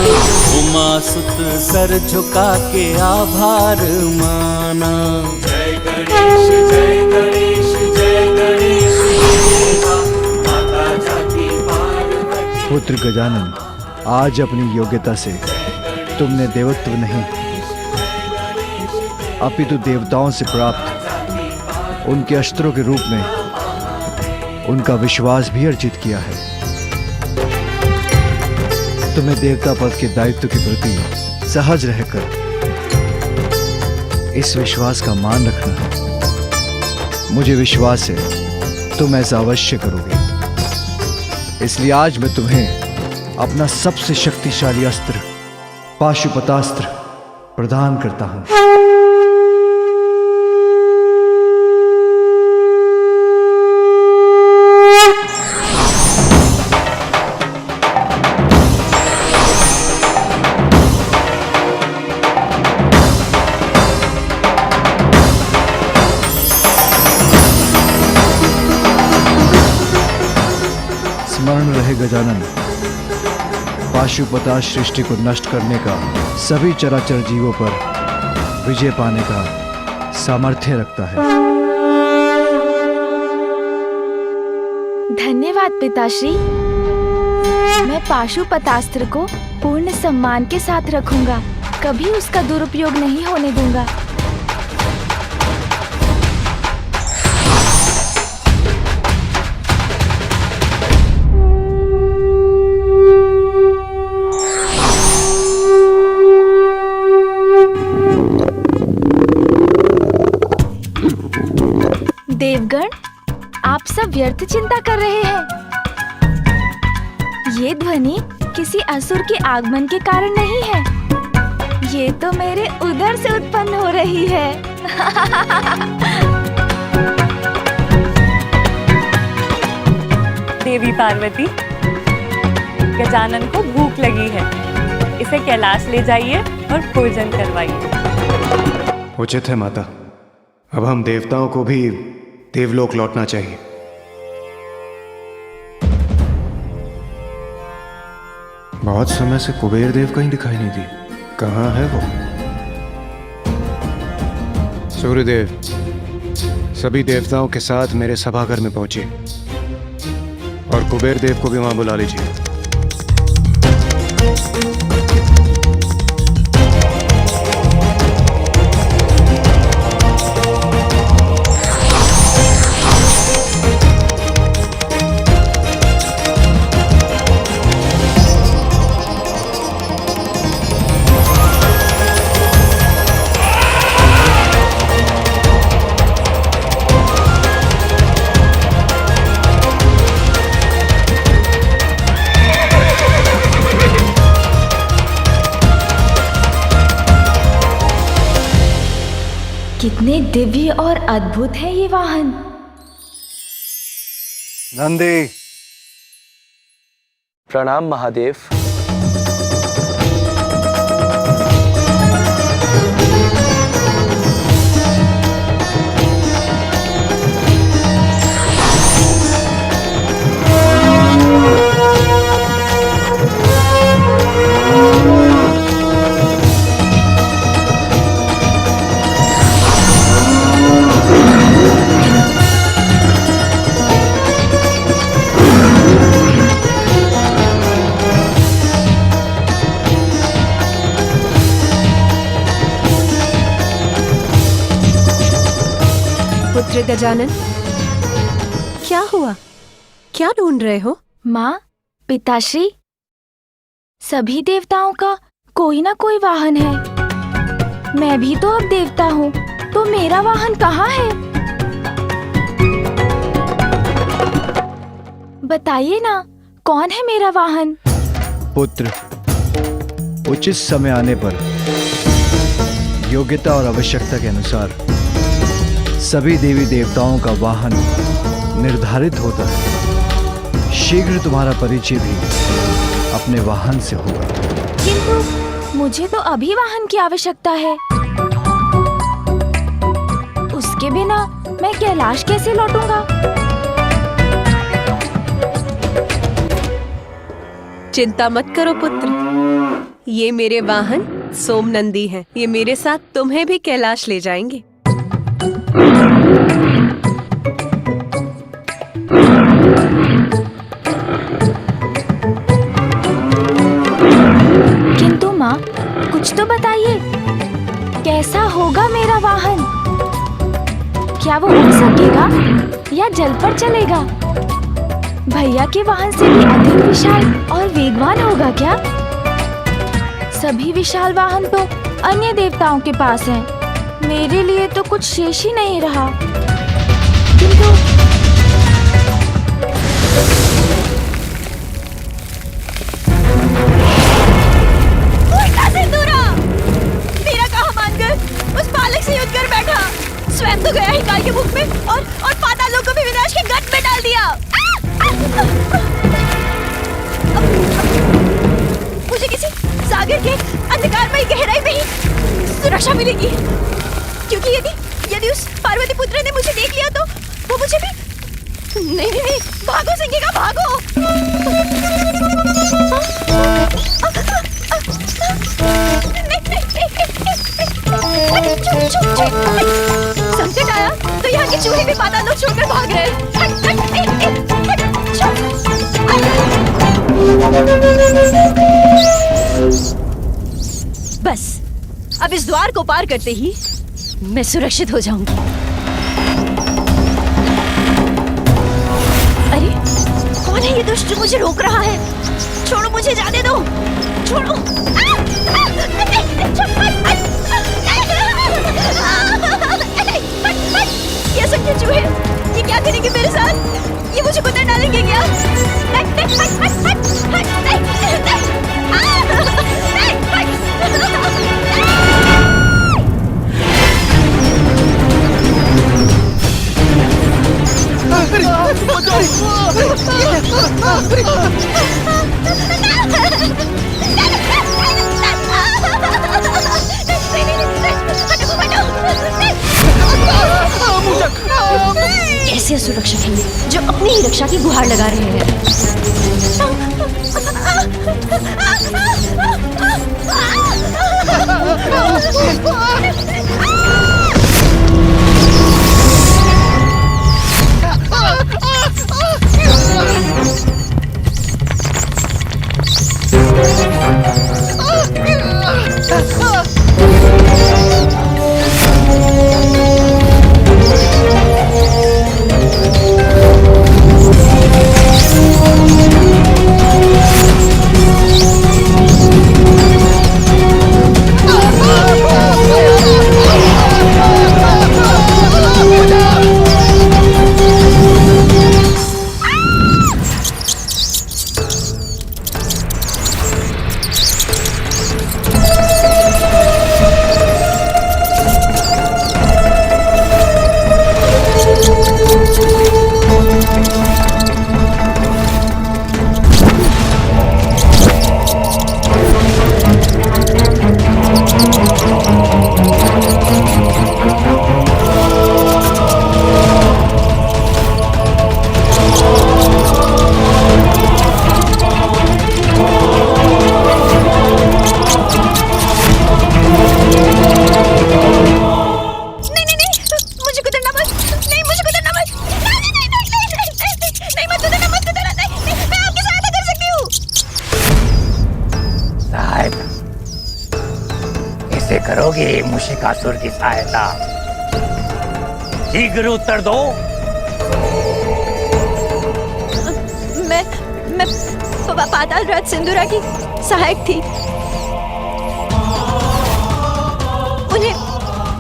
S6: उमा सुत सर झुका के आभार माना। जय गणेश जय गणेश जय गणेश देवा, माता जाति पार्वती।
S11: पुत्र गजानन, आज अपनी योग्यता से तुमने देवत्व नहीं अपितु देवताओं से प्राप्त उनके अस्त्रों के रूप में उनका विश्वास भी अर्जित किया है। तुम्हें देवता पद के दायित्व के प्रति सहज रहकर इस विश्वास का मान रखना है। मुझे विश्वास है तुम ऐसा अवश्य करोगे। इसलिए आज मैं तुम्हें अपना सबसे शक्तिशाली अस्त्र पाशुपतास्त्र प्रदान करता हूं। स्मरण रहे गजानन, पाशुपतास्त्र सृष्टि को नष्ट करने का, सभी चराचर जीवों पर विजय पाने का सामर्थ्य रखता है।
S2: धन्यवाद पिताश्री, मैं पाशुपतास्त्र को पूर्ण सम्मान के साथ रखूंगा, कभी उसका दुरुपयोग नहीं होने दूंगा। देवगण, आप सब व्यर्थ चिंता कर रहे हैं। ये ध्वनि किसी असुर के आगमन के कारण नहीं है, ये तो मेरे उदर से उत्पन्न हो रही है।
S7: देवी पार्वती, गजानन को भूख लगी है, इसे कैलाश ले जाइए और भोजन करवाइए।
S12: उचित है माता, अब हम देवताओं को भी देवलोक लौटना चाहिए। बहुत समय से कुबेर देव कहीं दिखाई नहीं दी, कहाँ है वो? सूर्यदेव, सभी देवताओं के साथ मेरे सभागार में पहुंचिए और कुबेर देव को भी वहां बुला लीजिए।
S2: कितने दिव्य और अद्भुत है ये वाहन।
S11: नंदी।
S13: प्रणाम महादेव।
S8: पुत्र गजानन, क्या हुआ? क्या ढूंढ रहे हो?
S2: माँ, पिताश्री, सभी देवताओं का कोई ना कोई वाहन है। मैं भी तो अब देवता हूँ, तो मेरा वाहन कहाँ है? बताइए ना, कौन है मेरा वाहन?
S11: पुत्र, उचित समय आने पर योग्यता और आवश्यकता के अनुसार सभी देवी देवताओं का वाहन निर्धारित होता है। शीघ्र तुम्हारा परिचय भी अपने वाहन से होगा।
S2: किंतु मुझे तो अभी वाहन की आवश्यकता है। उसके बिना मैं कैलाश कैसे लौटूंगा?
S8: चिंता मत करो पुत्र, ये मेरे वाहन सोमनंदी हैं। ये मेरे साथ तुम्हें भी कैलाश ले जाएंगे।
S2: किंतु माँ, कुछ तो बताइए, कैसा होगा मेरा वाहन? क्या वो उड़ सकेगा या जल पर चलेगा? भैया के वाहन से भी अधिक विशाल और वेगवान होगा क्या? सभी विशाल वाहन तो अन्य देवताओं के पास हैं। मेरे लिए तो कुछ शेष ही नहीं रहा। किंतु
S8: मेरा कहा मानकर उस बालक से युद्ध कर बैठा। स्वयं तो गया ही काल के मुख में और पाताल लोक को भी विनाश के गड्ढे में डाल दिया। मुझे किसी सागर के अंधकारमयी गहराई में ही सुरक्षा मिलेगी, क्योंकि यदि उस पार्वती पुत्र ने मुझे देख लिया तो वो मुझे भी नहीं, भागो सिंगिका भागो। संकट आया तो यहाँ के चूहे भी पाताल लोक छोड़कर भाग रहे। बस अब इस द्वार को पार करते ही मैं सुरक्षित हो जाऊंगी। अरे कौन है ये दुष्ट जो मुझे रोक रहा है? छोड़ो, मुझे जाने दो, छोड़ो। ये असंख्य चूहे, ये क्या करेंगे मेरे साथ? ये मुझे कुतर डालेंगे क्या? कैसे सुरक्षित हैं जो अपनी ही रक्षा की गुहार लगा रहे हैं।
S1: करोगे मुशिकासुर की सहायता? शीघ्र उत्तर दो।
S10: मैं पाताल राज सिंदूरा की सहायक थी। उन्हें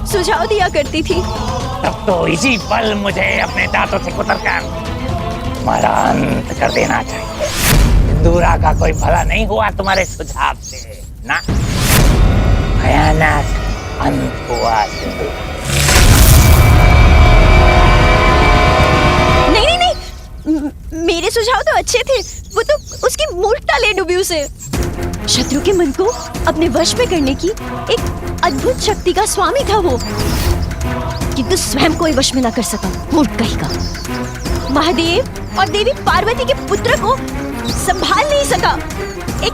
S10: सुझाव दिया करती थी।
S1: तब तो इसी पल मुझे अपने दांतों से कुतरकर तुम्हारा अंत कर देना चाहिए। सिंदूरा का कोई भला नहीं हुआ तुम्हारे सुझाव से ना, भयानक अंत हुआ सिंदूरा।
S10: नहीं, मेरे सुझाव तो अच्छे थे। वो तो उसकी मूर्खता ले डूबी उसे। शत्रु के मन को अपने वश में करने की एक अद्भुत शक्ति का स्वामी था वो, किंतु स्वयं कोई वश में ना कर सका। मूर्ख कहीं का। महादेव और देवी पार्वती के पुत्र को संभाल नहीं सका। एक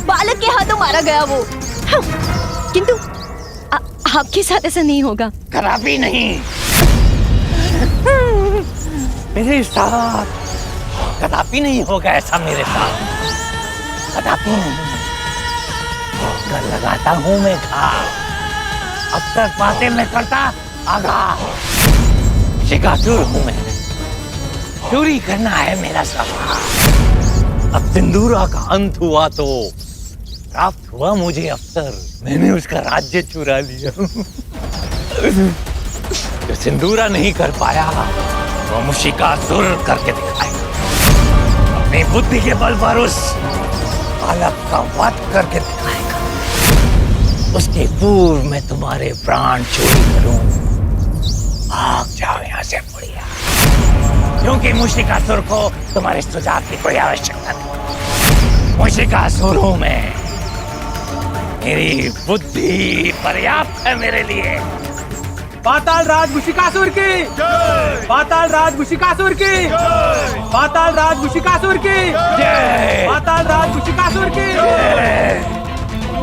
S10: बालक के हाथों मारा गया वो। किंतु आपके साथ ऐसा नहीं होगा।
S1: कदापि नहीं। मेरे साथ कदापि नहीं होगा ऐसा। मेरे साथ कदापि नहीं। कर लगाता हूँ मैं घाव, अक्सर पाते मैं करता आघात। शिकासुर हूँ मैं, चोरी करना है मेरा स्वभाव। अब सिंदूरा का अंत हुआ तो प्राप्त हुआ मुझे अवसर। मैंने उसका राज्य चुरा लिया। जो सिंदूरा नहीं कर पाया वो मुशिकासुर करके दिखाएगा। अपनी बुद्धि के बल पर उस बालक का वध करके दिखाएगा। उसके पूर्व मैं तुम्हारे प्राण चोरी करूं। भाग जाओ यहाँ से बुढ़िया, क्योंकि मुशिकासुर को तुम्हारे सुझाव की कोई आवश्यकता नहीं। मुशिकासुर हूं मैं, मेरी बुद्धि पर्याप्त है मेरे लिए।
S13: पाताल राज मुशिकासुर की जय। पाताल राज मुशिकासुर की जय। पाताल राज मुशिकासुर की
S1: जय।
S13: पाताल राज मुशिकासुर की
S1: जय।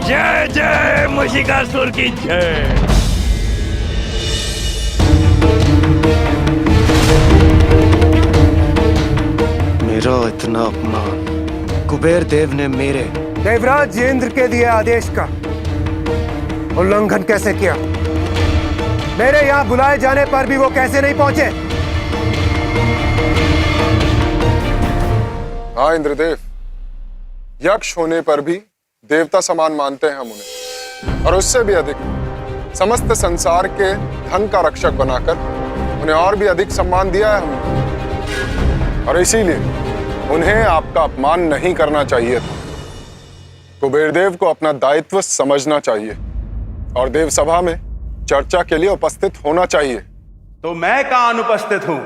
S1: जय जय मुशिकासुर की जय।
S12: मेरा इतना अपमान कुबेर देव ने मेरे
S3: देवराज इंद्र के दिए आदेश का उल्लंघन कैसे किया? मेरे यहाँ बुलाए जाने पर भी वो कैसे नहीं पहुंचे?
S15: हाँ इंद्रदेव, यक्ष होने पर भी देवता समान मानते हैं हम उन्हें, और उससे भी अधिक समस्त संसार के धन का रक्षक बनाकर उन्हें और भी अधिक सम्मान दिया है हमने। और इसीलिए उन्हें आपका अपमान नहीं करना चाहिए था। कुबेरदेव को अपना दायित्व समझना चाहिए और देव सभा में चर्चा के लिए उपस्थित होना चाहिए।
S16: तो मैं कहां अनुपस्थित हूं?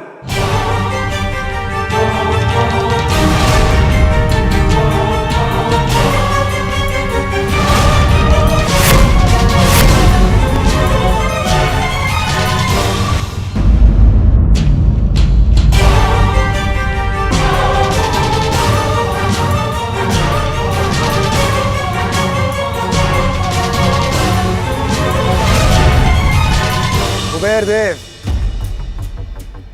S3: कुबेर देव,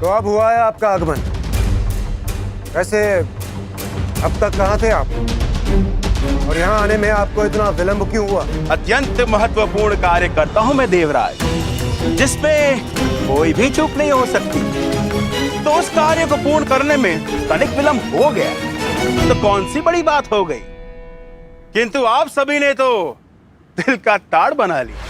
S3: तो अब हुआ है आपका आगमन। वैसे अब तक कहाँ थे आप, और यहाँ आने में आपको इतना विलंब क्यों हुआ?
S16: अत्यंत महत्वपूर्ण कार्य करता हूं मैं देवराज, जिसमें कोई भी चूक नहीं हो सकती। तो उस कार्य को पूर्ण करने में तनिक विलंब हो गया तो कौन सी बड़ी बात हो गई। किंतु आप सभी ने तो दिल का ताड़ बना लिया।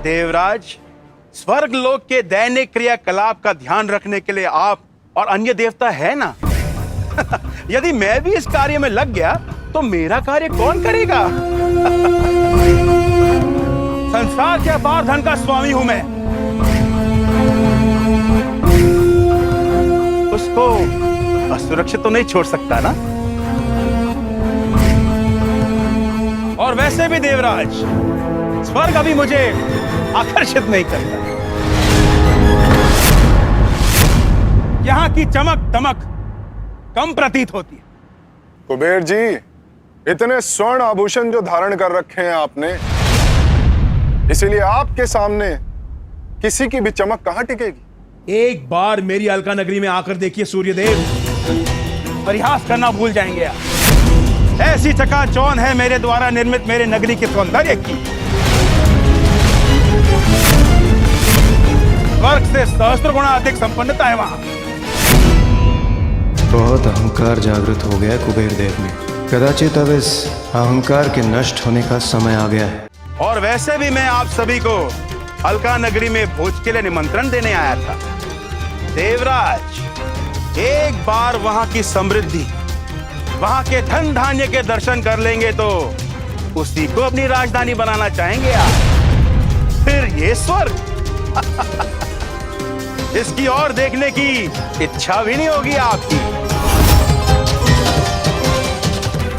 S16: देवराज, स्वर्ग लोक के दैनिक क्रियाकलाप का ध्यान रखने के लिए आप और अन्य देवता है ना। यदि मैं भी इस कार्य में लग गया तो मेरा कार्य कौन करेगा? संसार के अपार धन का स्वामी हूं मैं, उसको असुरक्षित तो नहीं छोड़ सकता ना। और वैसे भी देवराज, स्वर्ग अभी मुझे आकर्षित नहीं करता। यहां की चमक दमक कम प्रतीत होती है।
S15: कुबेर जी, इतने स्वर्ण आभूषण जो धारण कर रखे हैं आपने, इसीलिए आपके सामने किसी की भी चमक कहां टिकेगी।
S16: एक बार मेरी अलका नगरी में आकर देखिए सूर्यदेव, परिहास करना भूल जाएंगे आप। ऐसी चकाचौंध है मेरे द्वारा निर्मित मेरे नगरी के सौंदर्य की, स्वर्ग से सहस्त्र गुना अधिक संपन्नता है वहां।
S12: बहुत अहंकार जागृत हो गया कुबेर देव में। कदाचित अब इस अहंकार के नष्ट होने का समय आ गया है।
S16: और वैसे भी मैं आप सभी को अलका नगरी में भोज के लिए निमंत्रण देने आया था। देवराज, एक बार वहां की समृद्धि, वहां के धन धान्य के दर्शन कर लेंगे तो उसी को अपनी राजधानी बनाना चाहेंगे आप। फिर ये स्वर्ग इसकी ओर देखने की इच्छा भी नहीं होगी आपकी।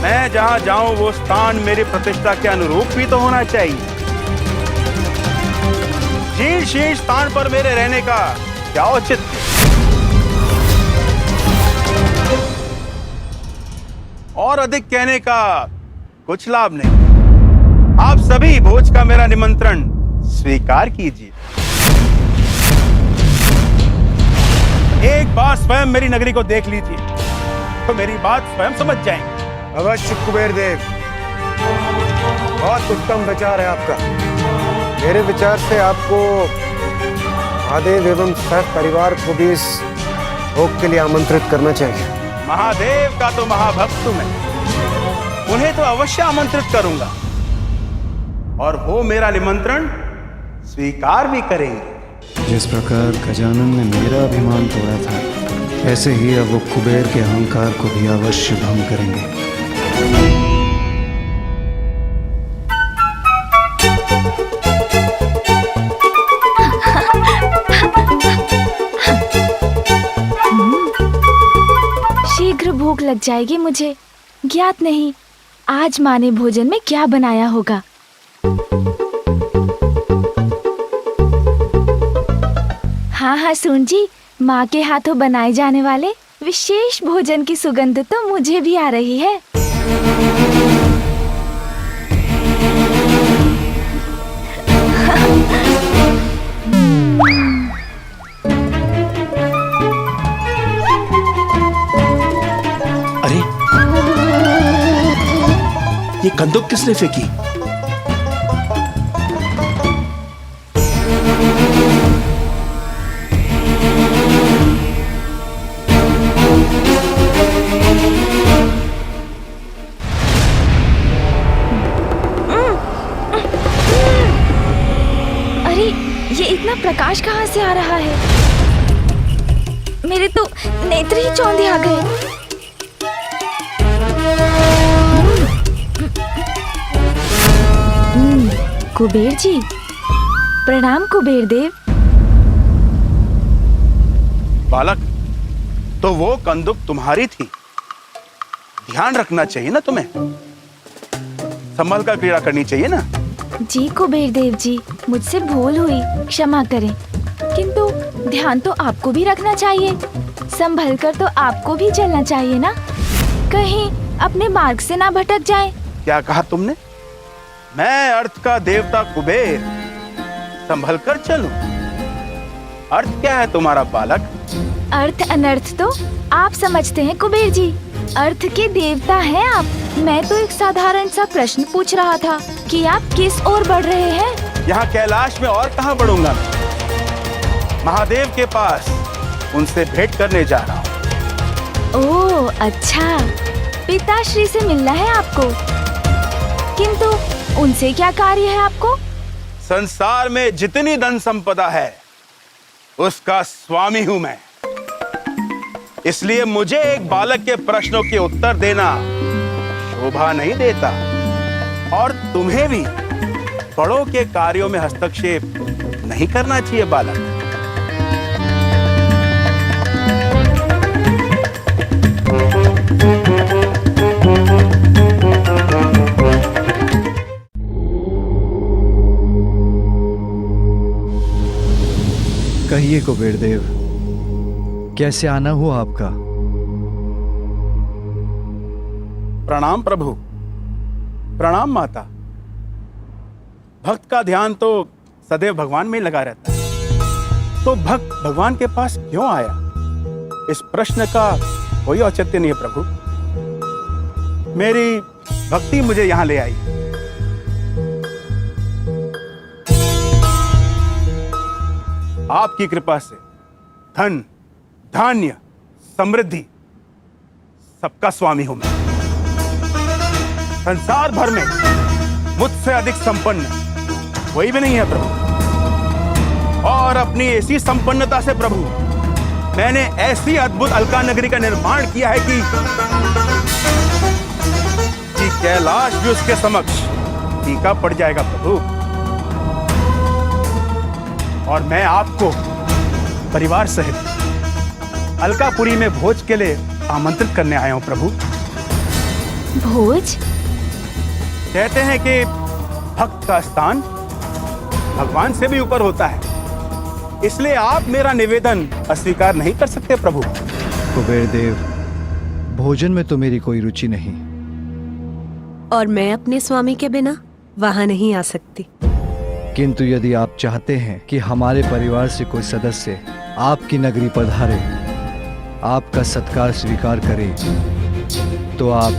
S16: मैं जहां जाऊं वो स्थान मेरी प्रतिष्ठा के अनुरूप भी तो होना चाहिए। शीर्ष स्थान पर मेरे रहने का क्या औचित्य? और अधिक कहने का कुछ लाभ नहीं। आप सभी भोज का मेरा निमंत्रण स्वीकार कीजिए। एक बार स्वयं मेरी नगरी को देख लीजिए तो मेरी बात स्वयं समझ जाएंगे।
S3: अवश्य कुबेर देव, बहुत उत्तम विचार है आपका। मेरे विचार से आपको महादेव एवं सह परिवार को भी इस भोग के लिए आमंत्रित करना चाहिए।
S16: महादेव का तो महाभक्त मैं, उन्हें तो अवश्य आमंत्रित करूंगा और वो मेरा निमंत्रण स्वीकार भी करेंगे।
S12: जिस प्रकार गजानन ने मेरा अभिमान तोड़ा था, ऐसे ही अब वो कुबेर के अहंकार को भी अवश्य भंग करेंगे।
S2: शीघ्र भूख लग जाएगी मुझे। ज्ञात नहीं आज माँ ने भोजन में क्या बनाया होगा। हाँ हाँ सुन जी, माँ के हाथों बनाए जाने वाले विशेष भोजन की सुगंध तो मुझे भी आ रही है।
S16: अरे ये कंदुक किसने फेंकी?
S2: प्रकाश कहाँ से आ रहा है? मेरे तो नेत्र ही चौंधे आ गए। कुबेर जी, प्रणाम कुबेर देव।
S16: बालक, तो वो कंदुक तुम्हारी थी। ध्यान रखना चाहिए ना तुम्हें, संभल कर क्रीड़ा करनी चाहिए ना।
S2: जी कुबेर देव जी, मुझसे भूल हुई, क्षमा करें। किंतु ध्यान तो आपको भी रखना चाहिए, संभल कर तो आपको भी चलना चाहिए ना, कहीं अपने मार्ग से ना भटक जाए।
S16: क्या कहा तुमने? मैं अर्थ का देवता कुबेर संभल कर चलूं? अर्थ क्या है तुम्हारा बालक?
S2: अर्थ अनर्थ तो आप समझते हैं कुबेर जी, अर्थ के देवता हैं आप। मैं तो एक साधारण सा प्रश्न पूछ रहा था कि आप किस ओर बढ़ रहे हैं?
S16: यहाँ कैलाश में और कहाँ बढ़ूंगा मैं? महादेव के पास उनसे भेंट करने जा रहा हूँ।
S2: ओह अच्छा, पिताश्री से मिलना है आपको। किंतु उनसे क्या कार्य है आपको?
S16: संसार में जितनी धन संपदा है उसका स्वामी हूँ मैं, इसलिए मुझे एक बालक के प्रश्नों के उत्तर देना शोभा नहीं देता, और तुम्हें भी बड़ों के कार्यों में हस्तक्षेप नहीं करना चाहिए बालक।
S11: कहिए कुबेर देव, कैसे आना हुआ आपका?
S16: प्रणाम प्रभु, प्रणाम माता। भक्त का ध्यान तो सदैव भगवान में लगा रहता है, तो भक्त भगवान के पास क्यों आया? इस प्रश्न का कोई औचित्य नहीं है प्रभु। मेरी भक्ति मुझे यहां ले आई। आपकी कृपा से धन, धान्य, समृद्धि सबका स्वामी हूं मैं। संसार भर में मुझसे अधिक संपन्न कोई भी नहीं है प्रभु। और अपनी ऐसी संपन्नता से प्रभु मैंने ऐसी अद्भुत अलका नगरी का निर्माण किया है कि कैलाश भी उसके समक्ष फीका पड़ जाएगा प्रभु। और मैं आपको परिवार सहित अलकापुरी में भोज के लिए आमंत्रित करने आया हूं प्रभु।
S2: भोज?
S16: कहते हैं कि भक्त का स्थान भगवान से भी ऊपर होता है, इसलिए आप मेरा निवेदन अस्वीकार नहीं कर सकते प्रभु।
S11: कुबेर देव, भोजन में तो मेरी कोई रुचि नहीं।
S10: और मैं अपने स्वामी के बिना वहां नहीं आ सकती।
S11: किंतु यदि आप चाहते हैं कि हमारे परिवार से कोई सदस्य आपकी नगरी पधारे, आपका सत्कार स्वीकार करे, तो आप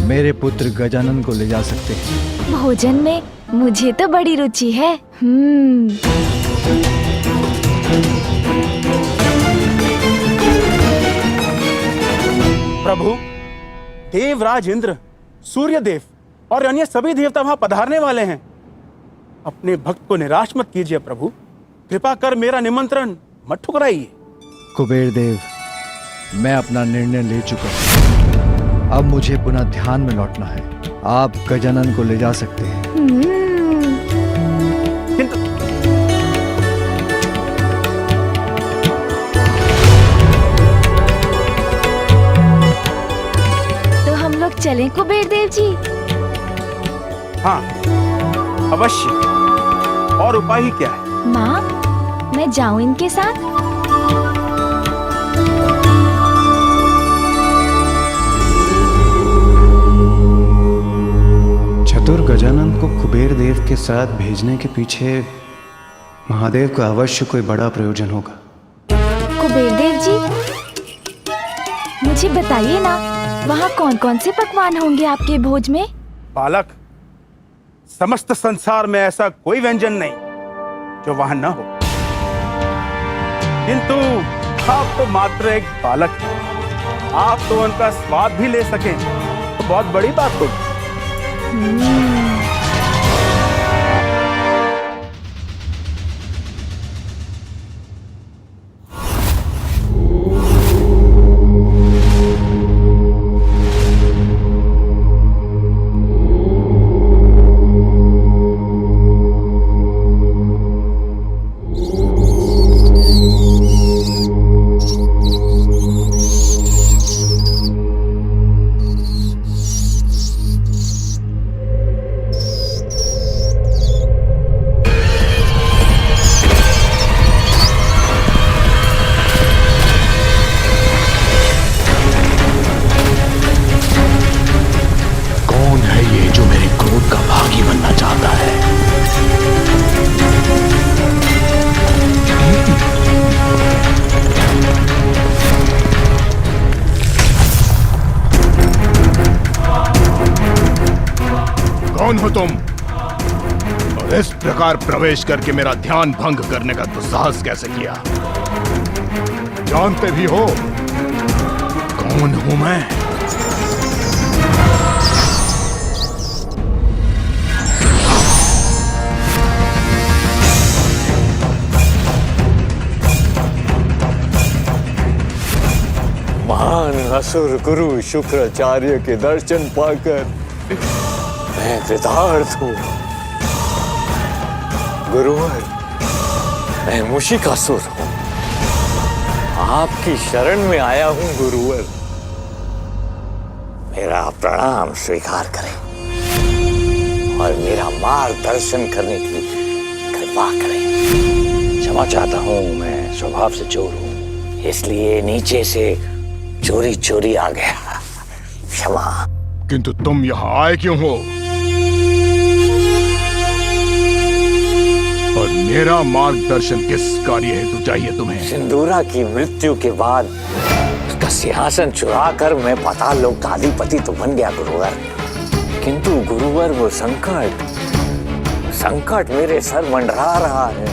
S11: मेरे पुत्र गजानन को ले जा सकते हैं।
S2: भोजन में मुझे तो बड़ी रुचि है।
S16: प्रभु, देवराज इंद्र, सूर्यदेव और अन्य सभी देवता वहां पधारने वाले हैं। अपने भक्त को निराश मत कीजिए प्रभु। कृपा कर मेरा निमंत्रण मत ठुकराइए।
S11: कुबेर देव, मैं अपना निर्णय ले चुका हूं। अब मुझे पुनः ध्यान में लौटना है। आप गजानन को ले जा सकते हैं।
S2: तो हम लोग चलें कुबेर देव जी?
S16: हाँ, अवश्य। और उपाय ही क्या है?
S2: माँ, मैं जाऊं इनके साथ?
S14: चतुर गजानन को कुबेर देव के साथ भेजने के पीछे महादेव का अवश्य कोई बड़ा प्रयोजन होगा।
S2: कुबेर देव जी, मुझे बताइए ना, वहाँ कौन कौन से पकवान होंगे आपके भोज में?
S16: बालक, समस्त संसार में ऐसा कोई व्यंजन नहीं जो वहां न हो। किंतु आप तो मात्र एक बालक हैं। आप तो उनका स्वाद भी ले सकें तो बहुत बड़ी बात होगी।
S17: कौन हो तुम? और इस प्रकार प्रवेश करके मेरा ध्यान भंग करने का दुस्साहस कैसे किया? जानते भी हो कौन हूं मैं?
S1: महान असुर गुरु शुक्राचार्य के दर्शन पाकर मैं कृतार्थ हूँ। गुरुवर, मैं मूषिकासुर हूँ। आपकी शरण में आया हूँ गुरुवर। मेरा प्रणाम स्वीकार करें और मेरा मार्गदर्शन करने की कृपा करें। क्षमा चाहता हूँ, मैं स्वभाव से चोर हूँ, इसलिए नीचे से चोरी चोरी आ गया। क्षमा।
S17: किंतु तुम यहाँ आए क्यों हो? मेरा मार्गदर्शन किस कार्य हेतु चाहिए तुम्हें?
S18: सिंदूरा की मृत्यु के बाद उसका सिंहासन चुरा कर मैं पाताल लोक का अधिपति तो बन गया गुरुवर, किंतु गुरुवर वो संकट मेरे सर मंडरा रहा है।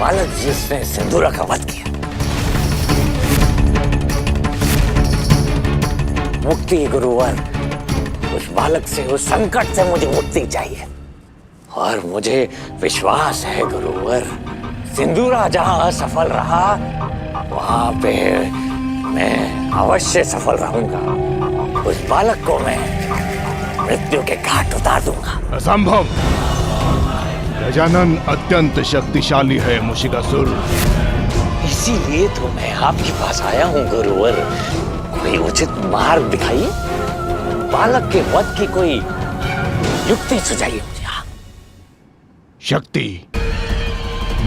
S18: बालक जिसने सिंदूरा का वध किया, मुक्ति गुरुवर, उस बालक से, उस संकट से मुझे मुक्ति चाहिए। और मुझे विश्वास है गुरुवर, सिंदूरा जहां असफल रहा वहां पे मैं अवश्य सफल रहूंगा। उस बालक को मैं मृत्यु के घाट उतार दूंगा।
S17: असंभव। गजानन अत्यंत शक्तिशाली है मुशिकासुर।
S18: इसीलिए तो मैं आपके पास आया हूँ गुरुवर, कोई उचित मार्ग दिखाइए, बालक के वध की कोई युक्ति सुझाइए मुझे।
S17: शक्ति,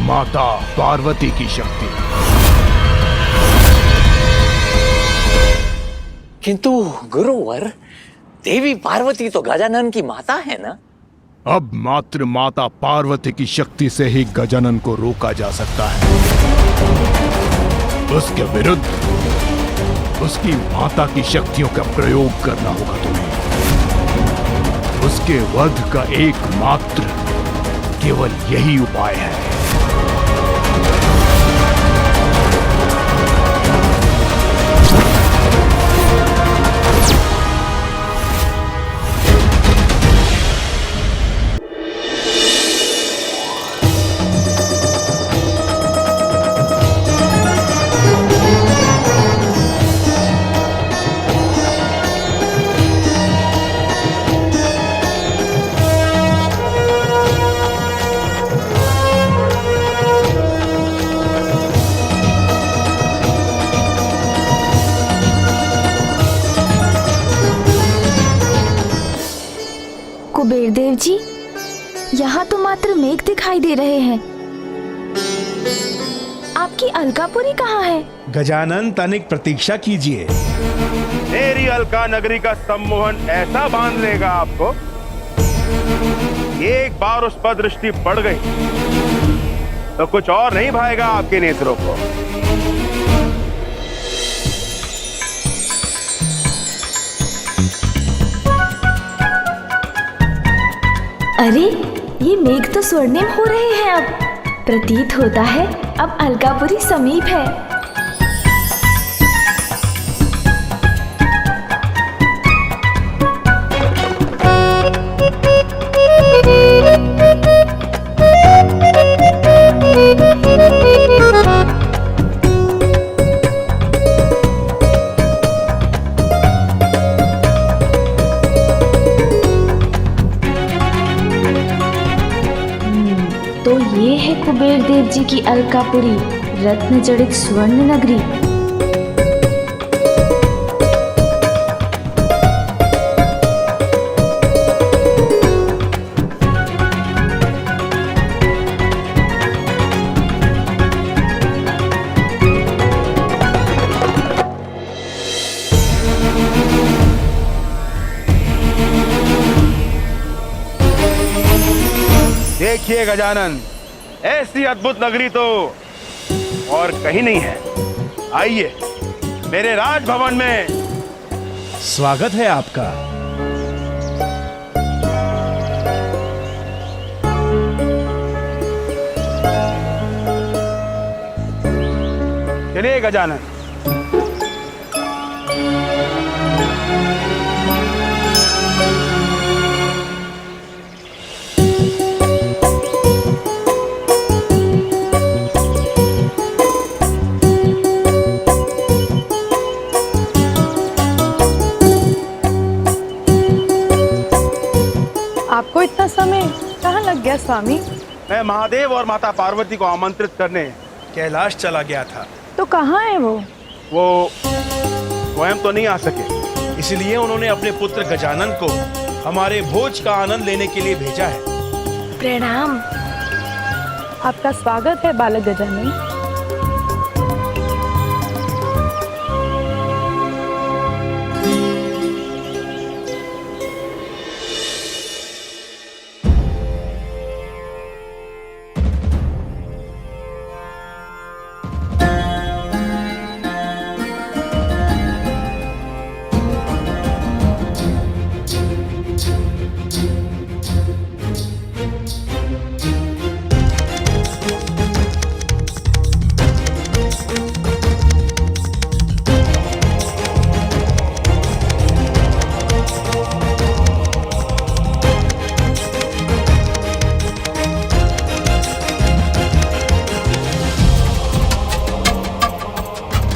S17: माता पार्वती की शक्ति।
S18: किंतु गुरुवर, देवी पार्वती तो गजानन की माता है ना?
S17: अब मात्र माता पार्वती की शक्ति से ही गजानन को रोका जा सकता है। उसके विरुद्ध उसकी माता की शक्तियों का प्रयोग करना होगा तुम्हें। उसके वध का एकमात्र केवल यही उपाय है।
S2: कुबेर देव जी, यहाँ तो मात्र मेघ दिखाई दे रहे हैं। आपकी अलकापुरी कहाँ है?
S16: गजानन, तनिक प्रतीक्षा कीजिए। मेरी अलका नगरी का सम्मोहन ऐसा बांध लेगा आपको, एक बार उस पर दृष्टि पड़ गई तो कुछ और नहीं भाएगा आपके नेत्रों को।
S2: अरे, ये मेघ तो स्वर्णिम हो रहे हैं। अब प्रतीत होता है अब अलकापुरी समीप है। तो ये है कुबेर देव जी की अलकापुरी, रत्न जड़ित स्वर्ण नगरी।
S16: देखिए गजानन, ऐसी अद्भुत नगरी तो और कहीं नहीं है। आइए, मेरे राजभवन में स्वागत है आपका। चलिए गजानन।
S8: आपको इतना समय कहाँ लग गया स्वामी?
S16: मैं महादेव और माता पार्वती को आमंत्रित करने कैलाश चला गया था।
S8: तो कहाँ है वो?
S16: वो स्वयं तो नहीं आ सके, इसलिए उन्होंने अपने पुत्र गजानन को हमारे भोज का आनंद लेने के लिए भेजा है।
S8: प्रणाम। आपका स्वागत है बालक गजानन।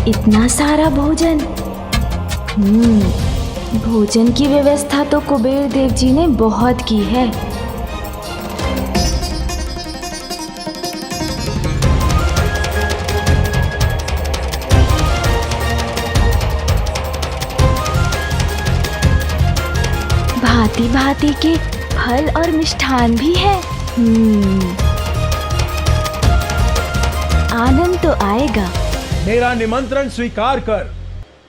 S2: इतना सारा भोजन। भोजन की व्यवस्था तो कुबेर देव जी ने बहुत की है। भांति भांति के फल और मिष्ठान भी है। आनंद तो आएगा।
S13: मेरा निमंत्रण स्वीकार कर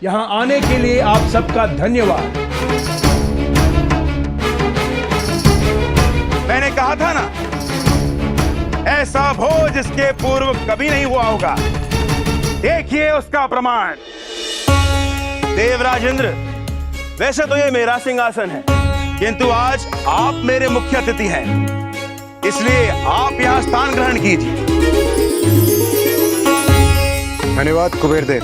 S13: यहाँ आने के लिए आप सबका धन्यवाद।
S16: मैंने कहा था ना, ऐसा भोज इसके पूर्व कभी नहीं हुआ होगा। देखिए उसका प्रमाण। देवराज इंद्र, वैसे तो ये मेरा सिंहासन है, किंतु आज आप मेरे मुख्य अतिथि हैं, इसलिए आप यहाँ स्थान ग्रहण कीजिए।
S3: धन्यवाद कुबेर देव।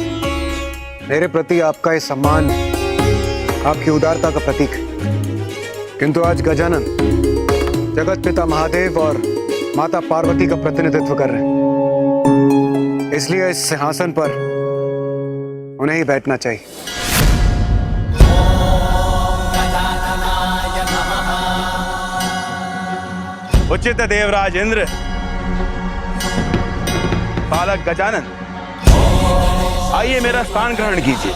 S3: मेरे प्रति आपका ये सम्मान आपकी उदारता का प्रतीक है। किंतु आज गजानन जगत पिता महादेव और माता पार्वती का प्रतिनिधित्व कर रहे हैं, इसलिए इस सिंहासन पर उन्हें ही बैठना चाहिए।
S16: उचित देवराज इंद्र। बालक गजानन, आइए मेरा स्थान ग्रहण कीजिए।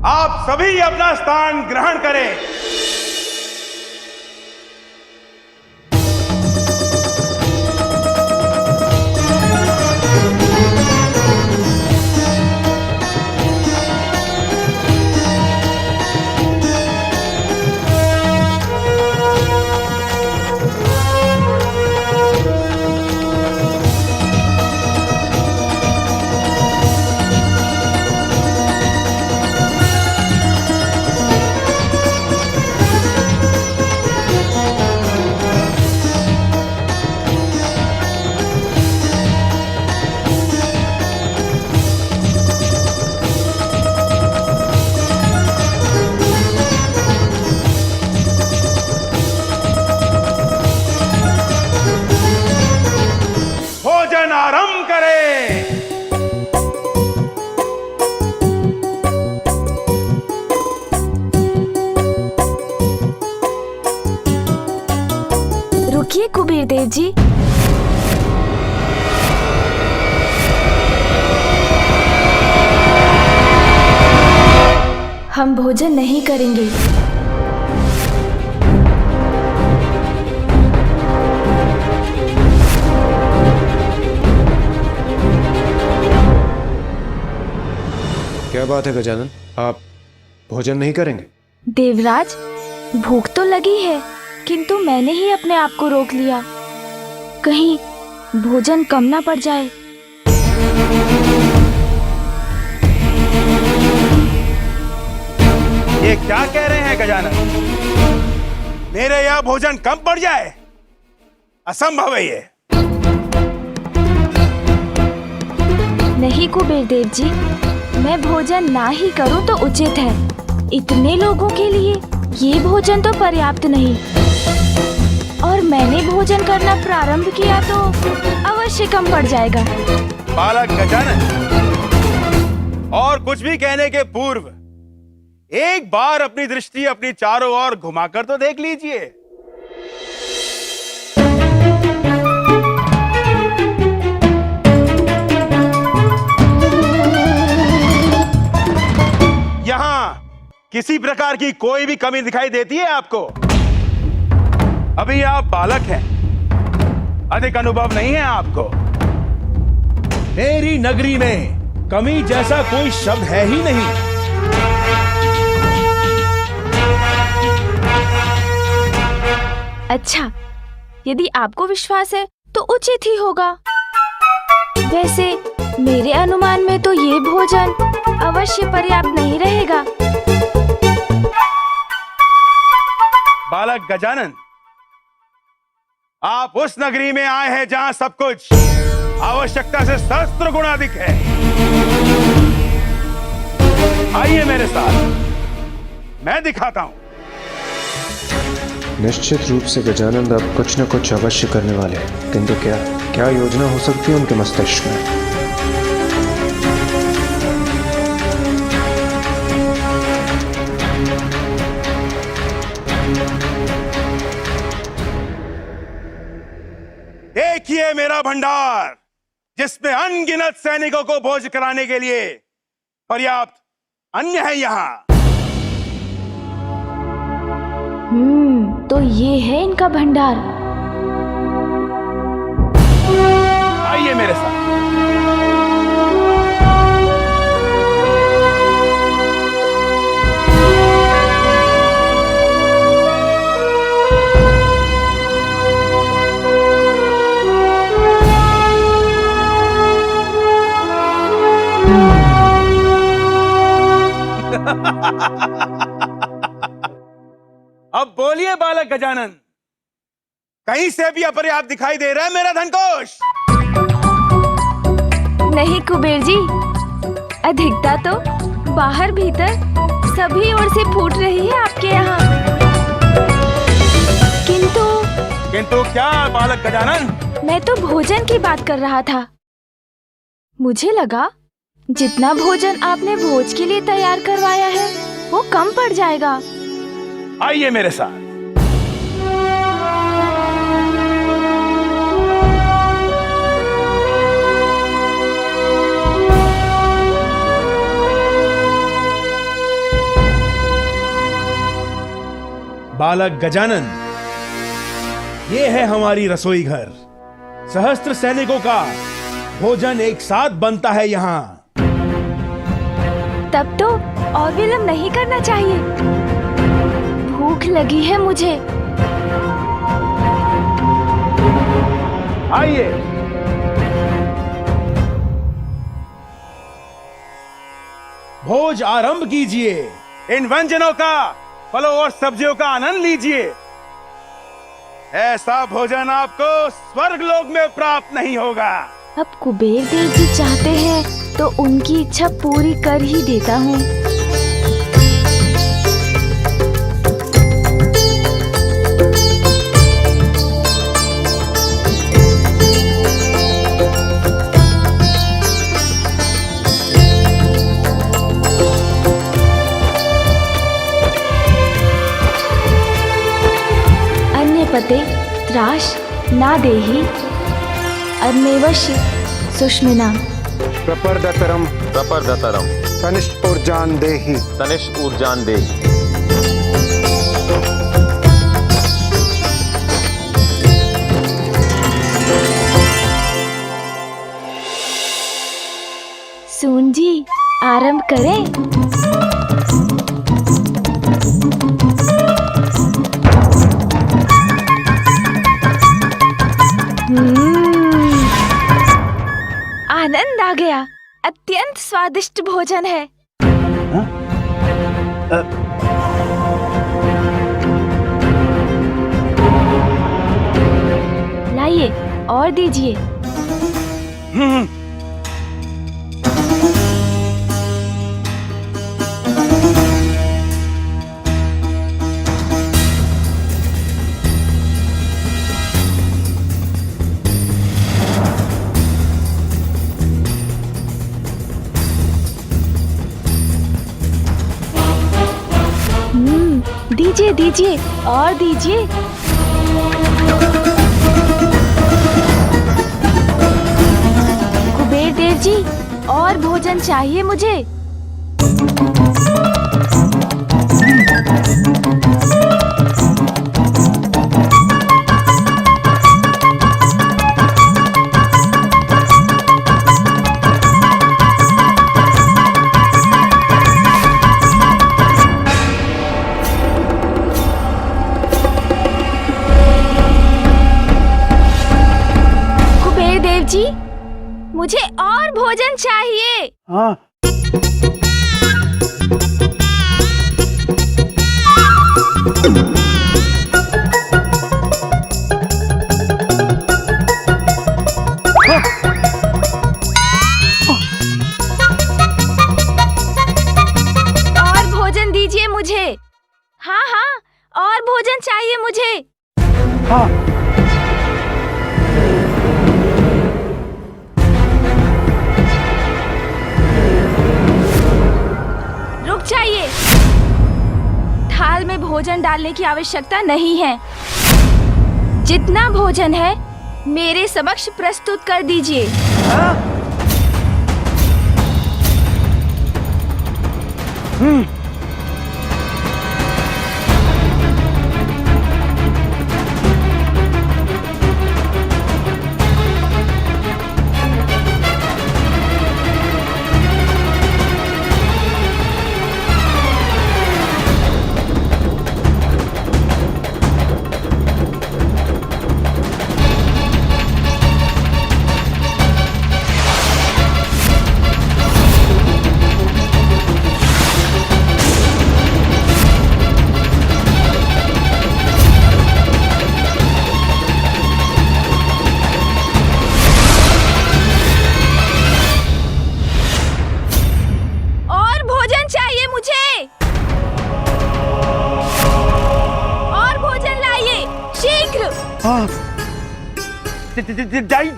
S16: आप सभी अपना स्थान ग्रहण करें। आरंभ करें।
S2: रुकिए कुबेर देव जी। हम भोजन नहीं करेंगे।
S14: क्या बात है गजानन, आप भोजन नहीं करेंगे?
S2: देवराज, भूख तो लगी है, किंतु मैंने ही अपने आप को रोक लिया, कहीं भोजन कम ना पड़ जाए।
S16: ये क्या कह रहे हैं गजानन? मेरे यहाँ भोजन कम पड़ जाए? असंभव है ये।
S2: नहीं कुबेर देव जी, मैं भोजन ना ही करूं तो उचित है। इतने लोगों के लिए ये भोजन तो पर्याप्त नहीं, और मैंने भोजन करना प्रारंभ किया तो अवश्य कम पड़ जाएगा।
S16: बालक गजानन, और कुछ भी कहने के पूर्व एक बार अपनी दृष्टि अपनी चारों ओर घुमाकर तो देख लीजिए। यहां किसी प्रकार की कोई भी कमी दिखाई देती है आपको? अभी आप बालक हैं, अधिक अनुभव नहीं है आपको।
S13: मेरी नगरी में कमी जैसा कोई शब्द है ही नहीं।
S2: अच्छा, यदि आपको विश्वास है तो उचित ही होगा। वैसे मेरे अनुमान में तो ये भोजन अवश्य पर्याप्त नहीं रहेगा।
S16: बालक गजानन, आप उस नगरी में आए हैं जहां सब कुछ आवश्यकता से सहस्त्र गुना अधिक है। आइए मेरे साथ, मैं दिखाता हूं।
S14: निश्चित रूप से गजानन अब कुछ न कुछ अवश्य करने वाले हैं, किंतु क्या योजना हो सकती है उनके मस्तिष्क में?
S16: देखिए मेरा भंडार, जिसमें अनगिनत सैनिकों को भोज कराने के लिए पर्याप्त अन्न है यहाँ।
S2: तो ये है इनका भंडार।
S16: आइए मेरे साथ। अब बोलिए बालक गजानन, कहीं से भी अपर्याप्त दिखाई दे रहा है मेरा धनकोष?
S2: नहीं कुबेर जी, अधिकता तो बाहर भीतर सभी ओर से फूट रही है आपके यहाँ।
S16: किंतु क्या बालक गजानन?
S2: मैं तो भोजन की बात कर रहा था। मुझे लगा जितना भोजन आपने भोज के लिए तैयार करवाया है वो कम पड़ जाएगा।
S16: आइए मेरे साथ। बालक गजानन, ये है हमारी रसोई घर। सहस्त्र सैनिकों का भोजन एक साथ बनता है यहाँ।
S2: तब तो और विलंब नहीं करना चाहिए, भूख लगी है मुझे।
S16: आइए। भोज आरंभ कीजिए। इन व्यंजनों का, फलों और सब्जियों का आनंद लीजिए। ऐसा भोजन आपको स्वर्ग लोक में प्राप्त नहीं होगा।
S2: अब कुबेर देव जी चाहते हैं तो उनकी इच्छा पूरी कर ही देता हूँ। अन्य पते त्राश ना देहि अन्नेवश्य सुष्मिना
S3: प्रपर्दतरम तनिष्ठ ऊर्जान देहि
S2: सून जी, आरंभ करें। आनंद आ गया। अत्यंत स्वादिष्ट भोजन है। लाइए और दीजिए। दीजिए दीजिए और दीजिए। कुबेर देव जी, और भोजन चाहिए मुझे। जी, मुझे और भोजन चाहिए।
S16: हाँ।
S2: हाँ हाँ, और भोजन चाहिए मुझे।
S16: हाँ।
S2: रुक जाइए, थाल में भोजन डालने की आवश्यकता नहीं है। जितना भोजन है मेरे समक्ष प्रस्तुत कर दीजिए।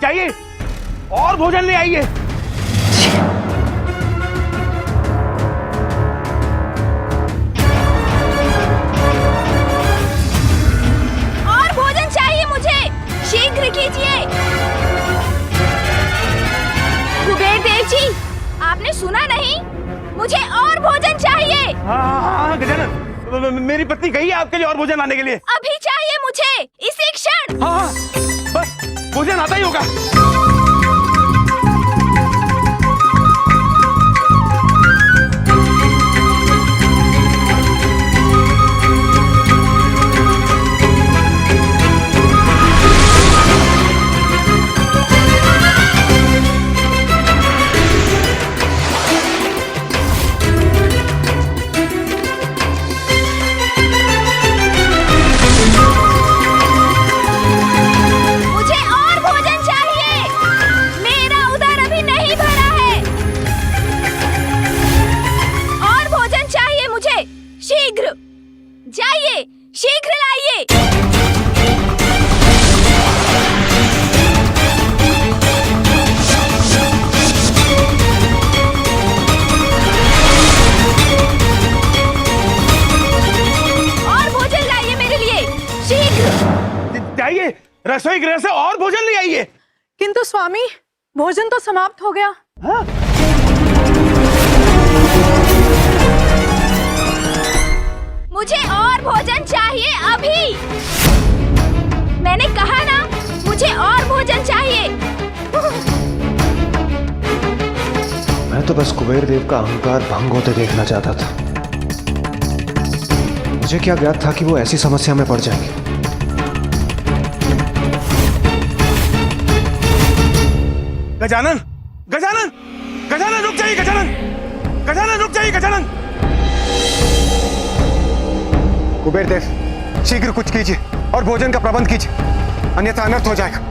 S16: जाइए और भोजन ले आइए।
S2: और भोजन चाहिए मुझे, शीघ्र कीजिए। कुबेर देव जी, आपने सुना नहीं? मुझे और भोजन चाहिए।
S16: हाँ गजानन, मेरी पत्नी गई है आपके लिए और भोजन लाने के लिए।
S2: अभी चाहिए मुझे, इसी क्षण।
S16: हाँ बस भोजन आता ही होगा।
S2: जाइए, शीघ्र लाइए। और भोजन लाइए मेरे लिए, शीघ्र।
S16: जाइए रसोई गृह से और भोजन ले आइए।
S8: किंतु स्वामी, भोजन तो समाप्त हो गया।
S16: हाँ?
S2: मुझे और भोजन चाहिए अभी। मैंने कहा ना, मुझे और भोजन चाहिए।
S14: मैं तो बस कुबेर देव का अहंकार भंग होते देखना चाहता था। मुझे क्या ज्ञात था कि वो ऐसी समस्या में पड़ जाएंगे।
S16: गजानन, गजानन, गजानन रुक जाइए। गजानन, गजानन रुक जाइए। गजानन,
S3: कुबेर देव, शीघ्र कुछ कीजिए और भोजन का प्रबंध कीजिए, अन्यथा अनर्थ हो जाएगा।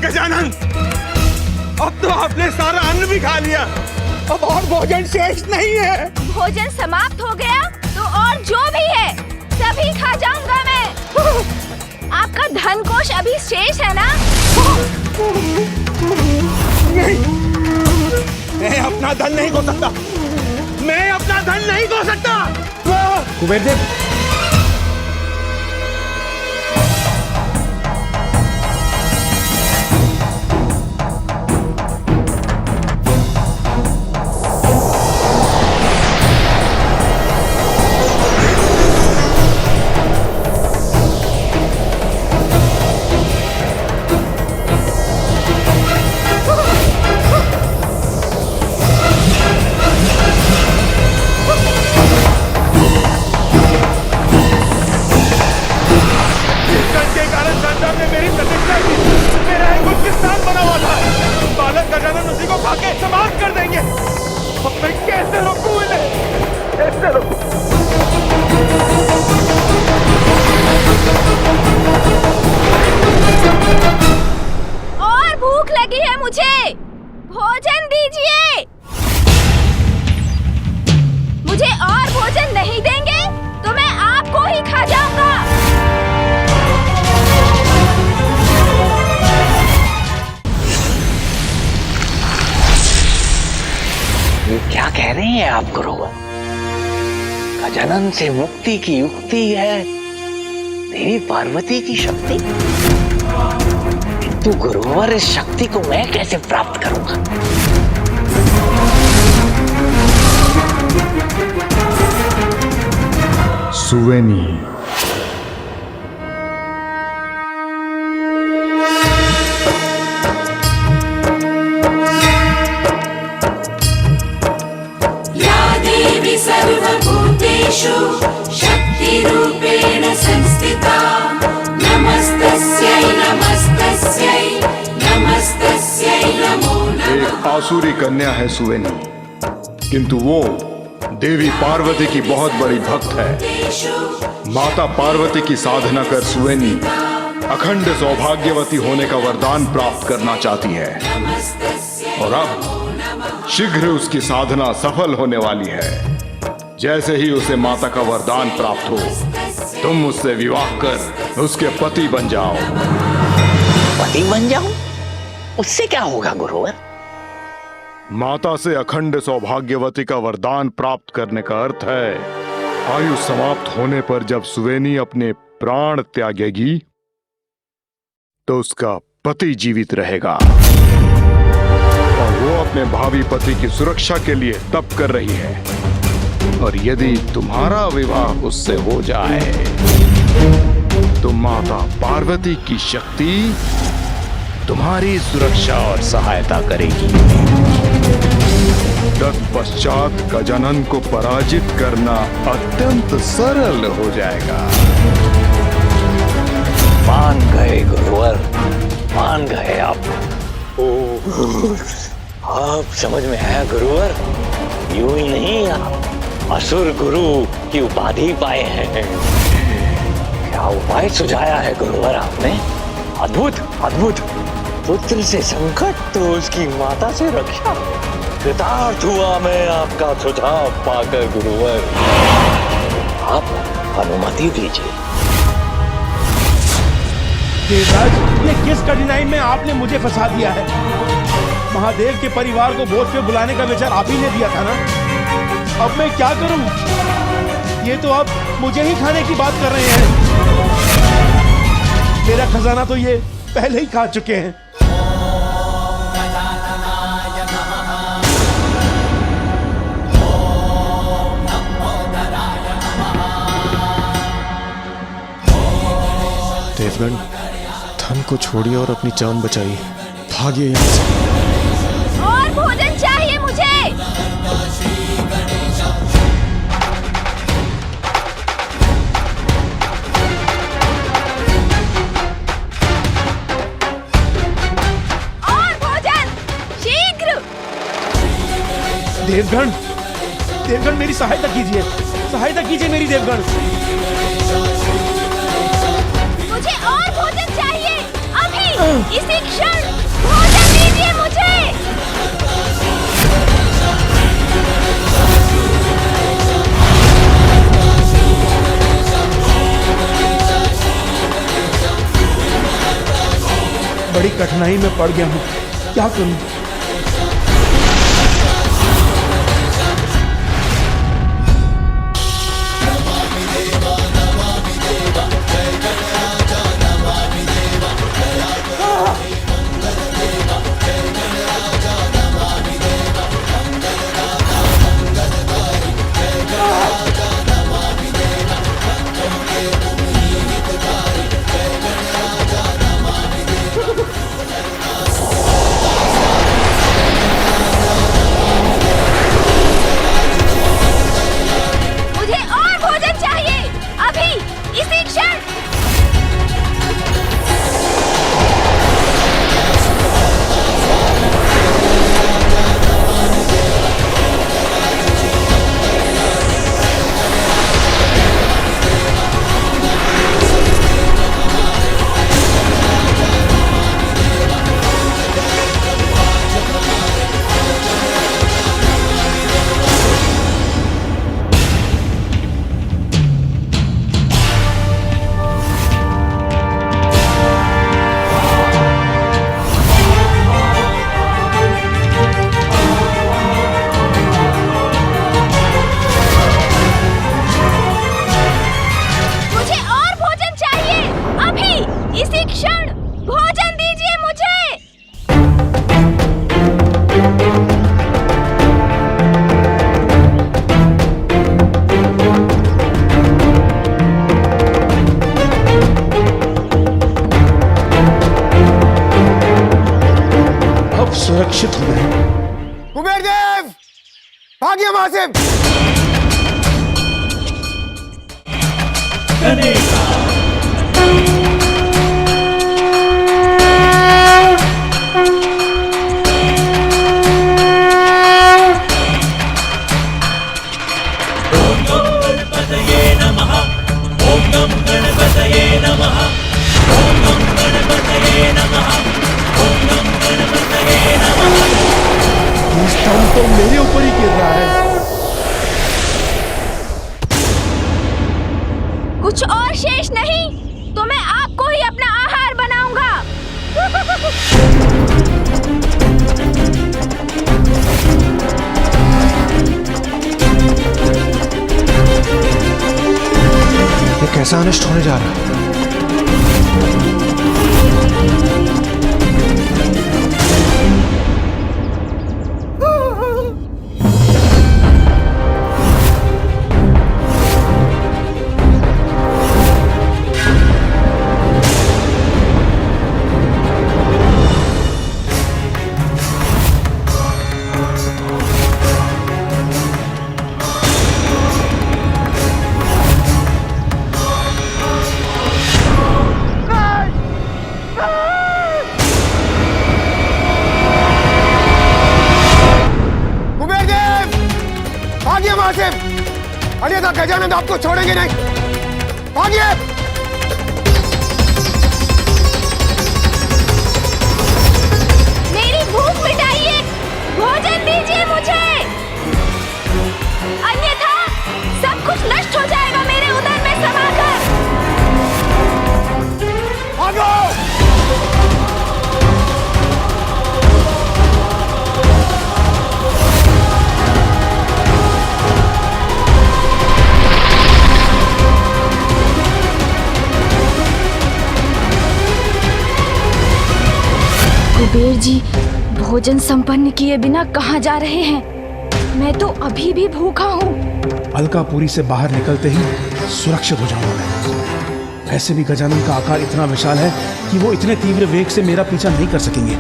S16: गजानन, अब तो आपने सारा अन्न भी खा लिया, अब और भोजन शेष नहीं है।
S2: भोजन समाप्त हो गया तो और जो भी है सभी खा जाऊंगा मैं। आपका धन कोष अभी शेष है ना?
S16: अपना धन नहीं खो सकता, मैं अपना धन नहीं खो सकता।
S13: कुबेर देव,
S2: और भूख लगी है मुझे, भोजन दीजिए। मुझे और भोजन नहीं देंगे तो मैं आपको ही खा जाऊंगा।
S18: ये क्या कह रहे हैं आप गुरुवर? गजानन से मुक्ति की युक्ति है देवी पार्वती की शक्ति, किंतु गुरुवर इस शक्ति को मैं कैसे प्राप्त करूंगा?
S17: सुवेनी,
S4: सर्वभूतेषु शक्तिरूपेण संस्थिता नमस्तस्यै नमस्तस्यै नमस्तस्यै नमो नमः।
S17: एक आसुरी कन्या है सुवेनी, किंतु वो देवी पार्वती की बहुत बड़ी भक्त है। माता पार्वती की साधना कर सुवेनी अखंड सौभाग्यवती होने का वरदान प्राप्त करना चाहती है, और अब शीघ्र उसकी साधना सफल होने वाली है। जैसे ही उसे माता का वरदान प्राप्त हो, तुम उससे विवाह कर उसके पति बन जाओ।
S18: पति बन जाऊं? उससे क्या होगा गुरुवर?
S17: माता से अखंड सौभाग्यवती का वरदान प्राप्त करने का अर्थ है, आयु समाप्त होने पर जब सुवेनी अपने प्राण त्यागेगी तो उसका पति जीवित रहेगा, और वो अपने भावी पति की सुरक्षा के लिए तप कर रही है। और यदि तुम्हारा विवाह उससे हो जाए तो माता पार्वती की शक्ति तुम्हारी सुरक्षा और सहायता करेगी। तत्पश्चात गजानन को पराजित करना अत्यंत सरल हो जाएगा।
S18: मान गए गुरुवर, मान गए आप। आप समझ में आया गुरुवर? यूं ही नहीं, आप असुर गुरु की उपाधि पाए हैं। क्या उपाय सुझाया है गुरुवर आपने? अद्भुत अद्भुत। पुत्र से संकट तो उसकी माता से रक्षा। कृतार्थ हुआ मैं आपका सुझाव पाकर गुरुवर। आप अनुमति दीजिए।
S16: देवराज, ये किस कठिनाई में आपने मुझे फंसा दिया है? महादेव के परिवार को भोज पे बुलाने का विचार आप ही ने दिया था ना? अब मैं क्या करूं? ये तो आप मुझे ही खाने की बात कर रहे हैं। मेरा खजाना तो ये पहले ही खा चुके हैं।
S14: देवगण, धन को छोड़िए और अपनी जान बचाइए। भागिए यहाँ से।
S2: और भोजन चाहिए मुझे।
S16: देवगण, देवगण मेरी सहायता कीजिए मेरी देवगण।
S2: मुझे और भोजन चाहिए, अभी इसी क्षण भोजन दीजिए मुझे।
S16: बड़ी कठिनाई में पड़ गया हूँ, क्या करूँ?
S17: सुरक्षित होना है।
S3: कुबेर देव, भागिए वहां से।
S17: तो मेरे ऊपर ही गिर रहा है।
S2: कुछ और शेष नहीं तो मैं आपको ही अपना आहार बनाऊंगा।
S14: ये कैसा अनिष्ट होने जा रहा है?
S3: अन्यथा गजानन आपको छोड़ेंगे नहीं। भागिए।
S2: मेरी भूख मिटाइए, भोजन दीजिए मुझे, अन्यथा सब कुछ नष्ट हो जाएगा मेरे उदर में समाकर।
S3: भागो।
S2: कुबेर जी, भोजन संपन्न किए बिना कहाँ जा रहे हैं? मैं तो अभी भी भूखा हूँ।
S17: अलकापुरी से बाहर निकलते ही सुरक्षित हो जाऊंगा मैं। ऐसे भी गजानन का आकार इतना विशाल है कि वो इतने तीव्र वेग से मेरा पीछा नहीं कर सकेंगे।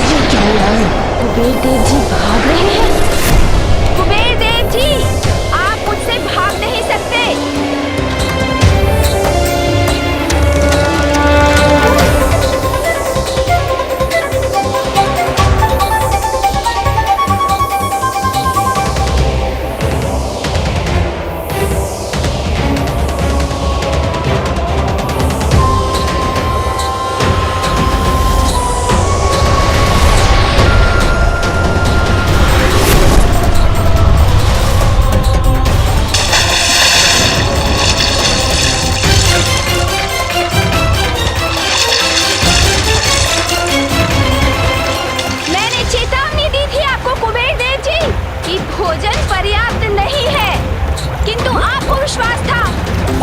S17: ये क्या हो रहा है?
S2: कुबेर देव जी भाग रहे हैं। कुबेर देव जी, आप मुझसे भाग नहीं सकते। भोजन पर्याप्त नहीं है, किंतु आपको विश्वास था,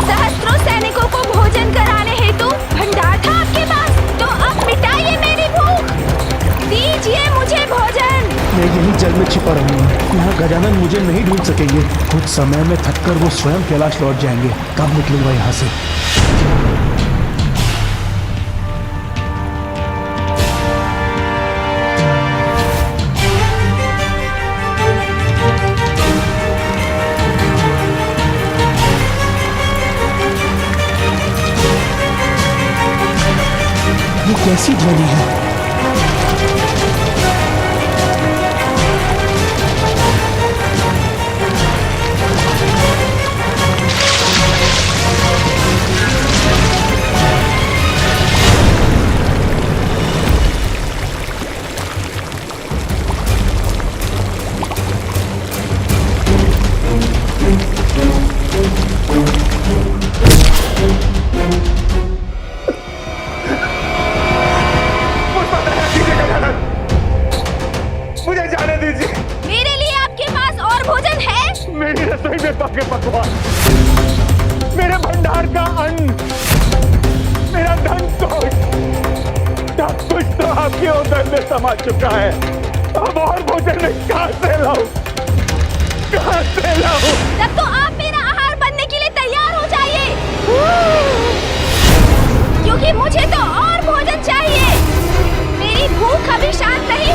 S2: सहस्त्रों सैनिकों को भोजन कराने हेतु भंडार था आपके पास, तो अब मिटाइए मेरी भूख, दीजिए मुझे भोजन।
S17: मैं यही जल में छिपा रहूंगा, यहाँ गजानन मुझे नहीं ढूंढ सकेंगे। कुछ समय में थककर वो स्वयं कैलाश लौट जाएंगे, कब निकलूंगा यहाँ से? ये कैसी ध्वनि है?
S16: मेरे भंडार का अन्न, मेरा धन सब कुछ तो आपके उदर में समा चुका है। अब और भोजन में कहां से लाऊं? कहां से लाऊं?
S2: तब तो आप मेरा आहार बनने के लिए तैयार हो जाइए। कि मुझे तो और भोजन चाहिए। मेरी भूख अभी शांत नहीं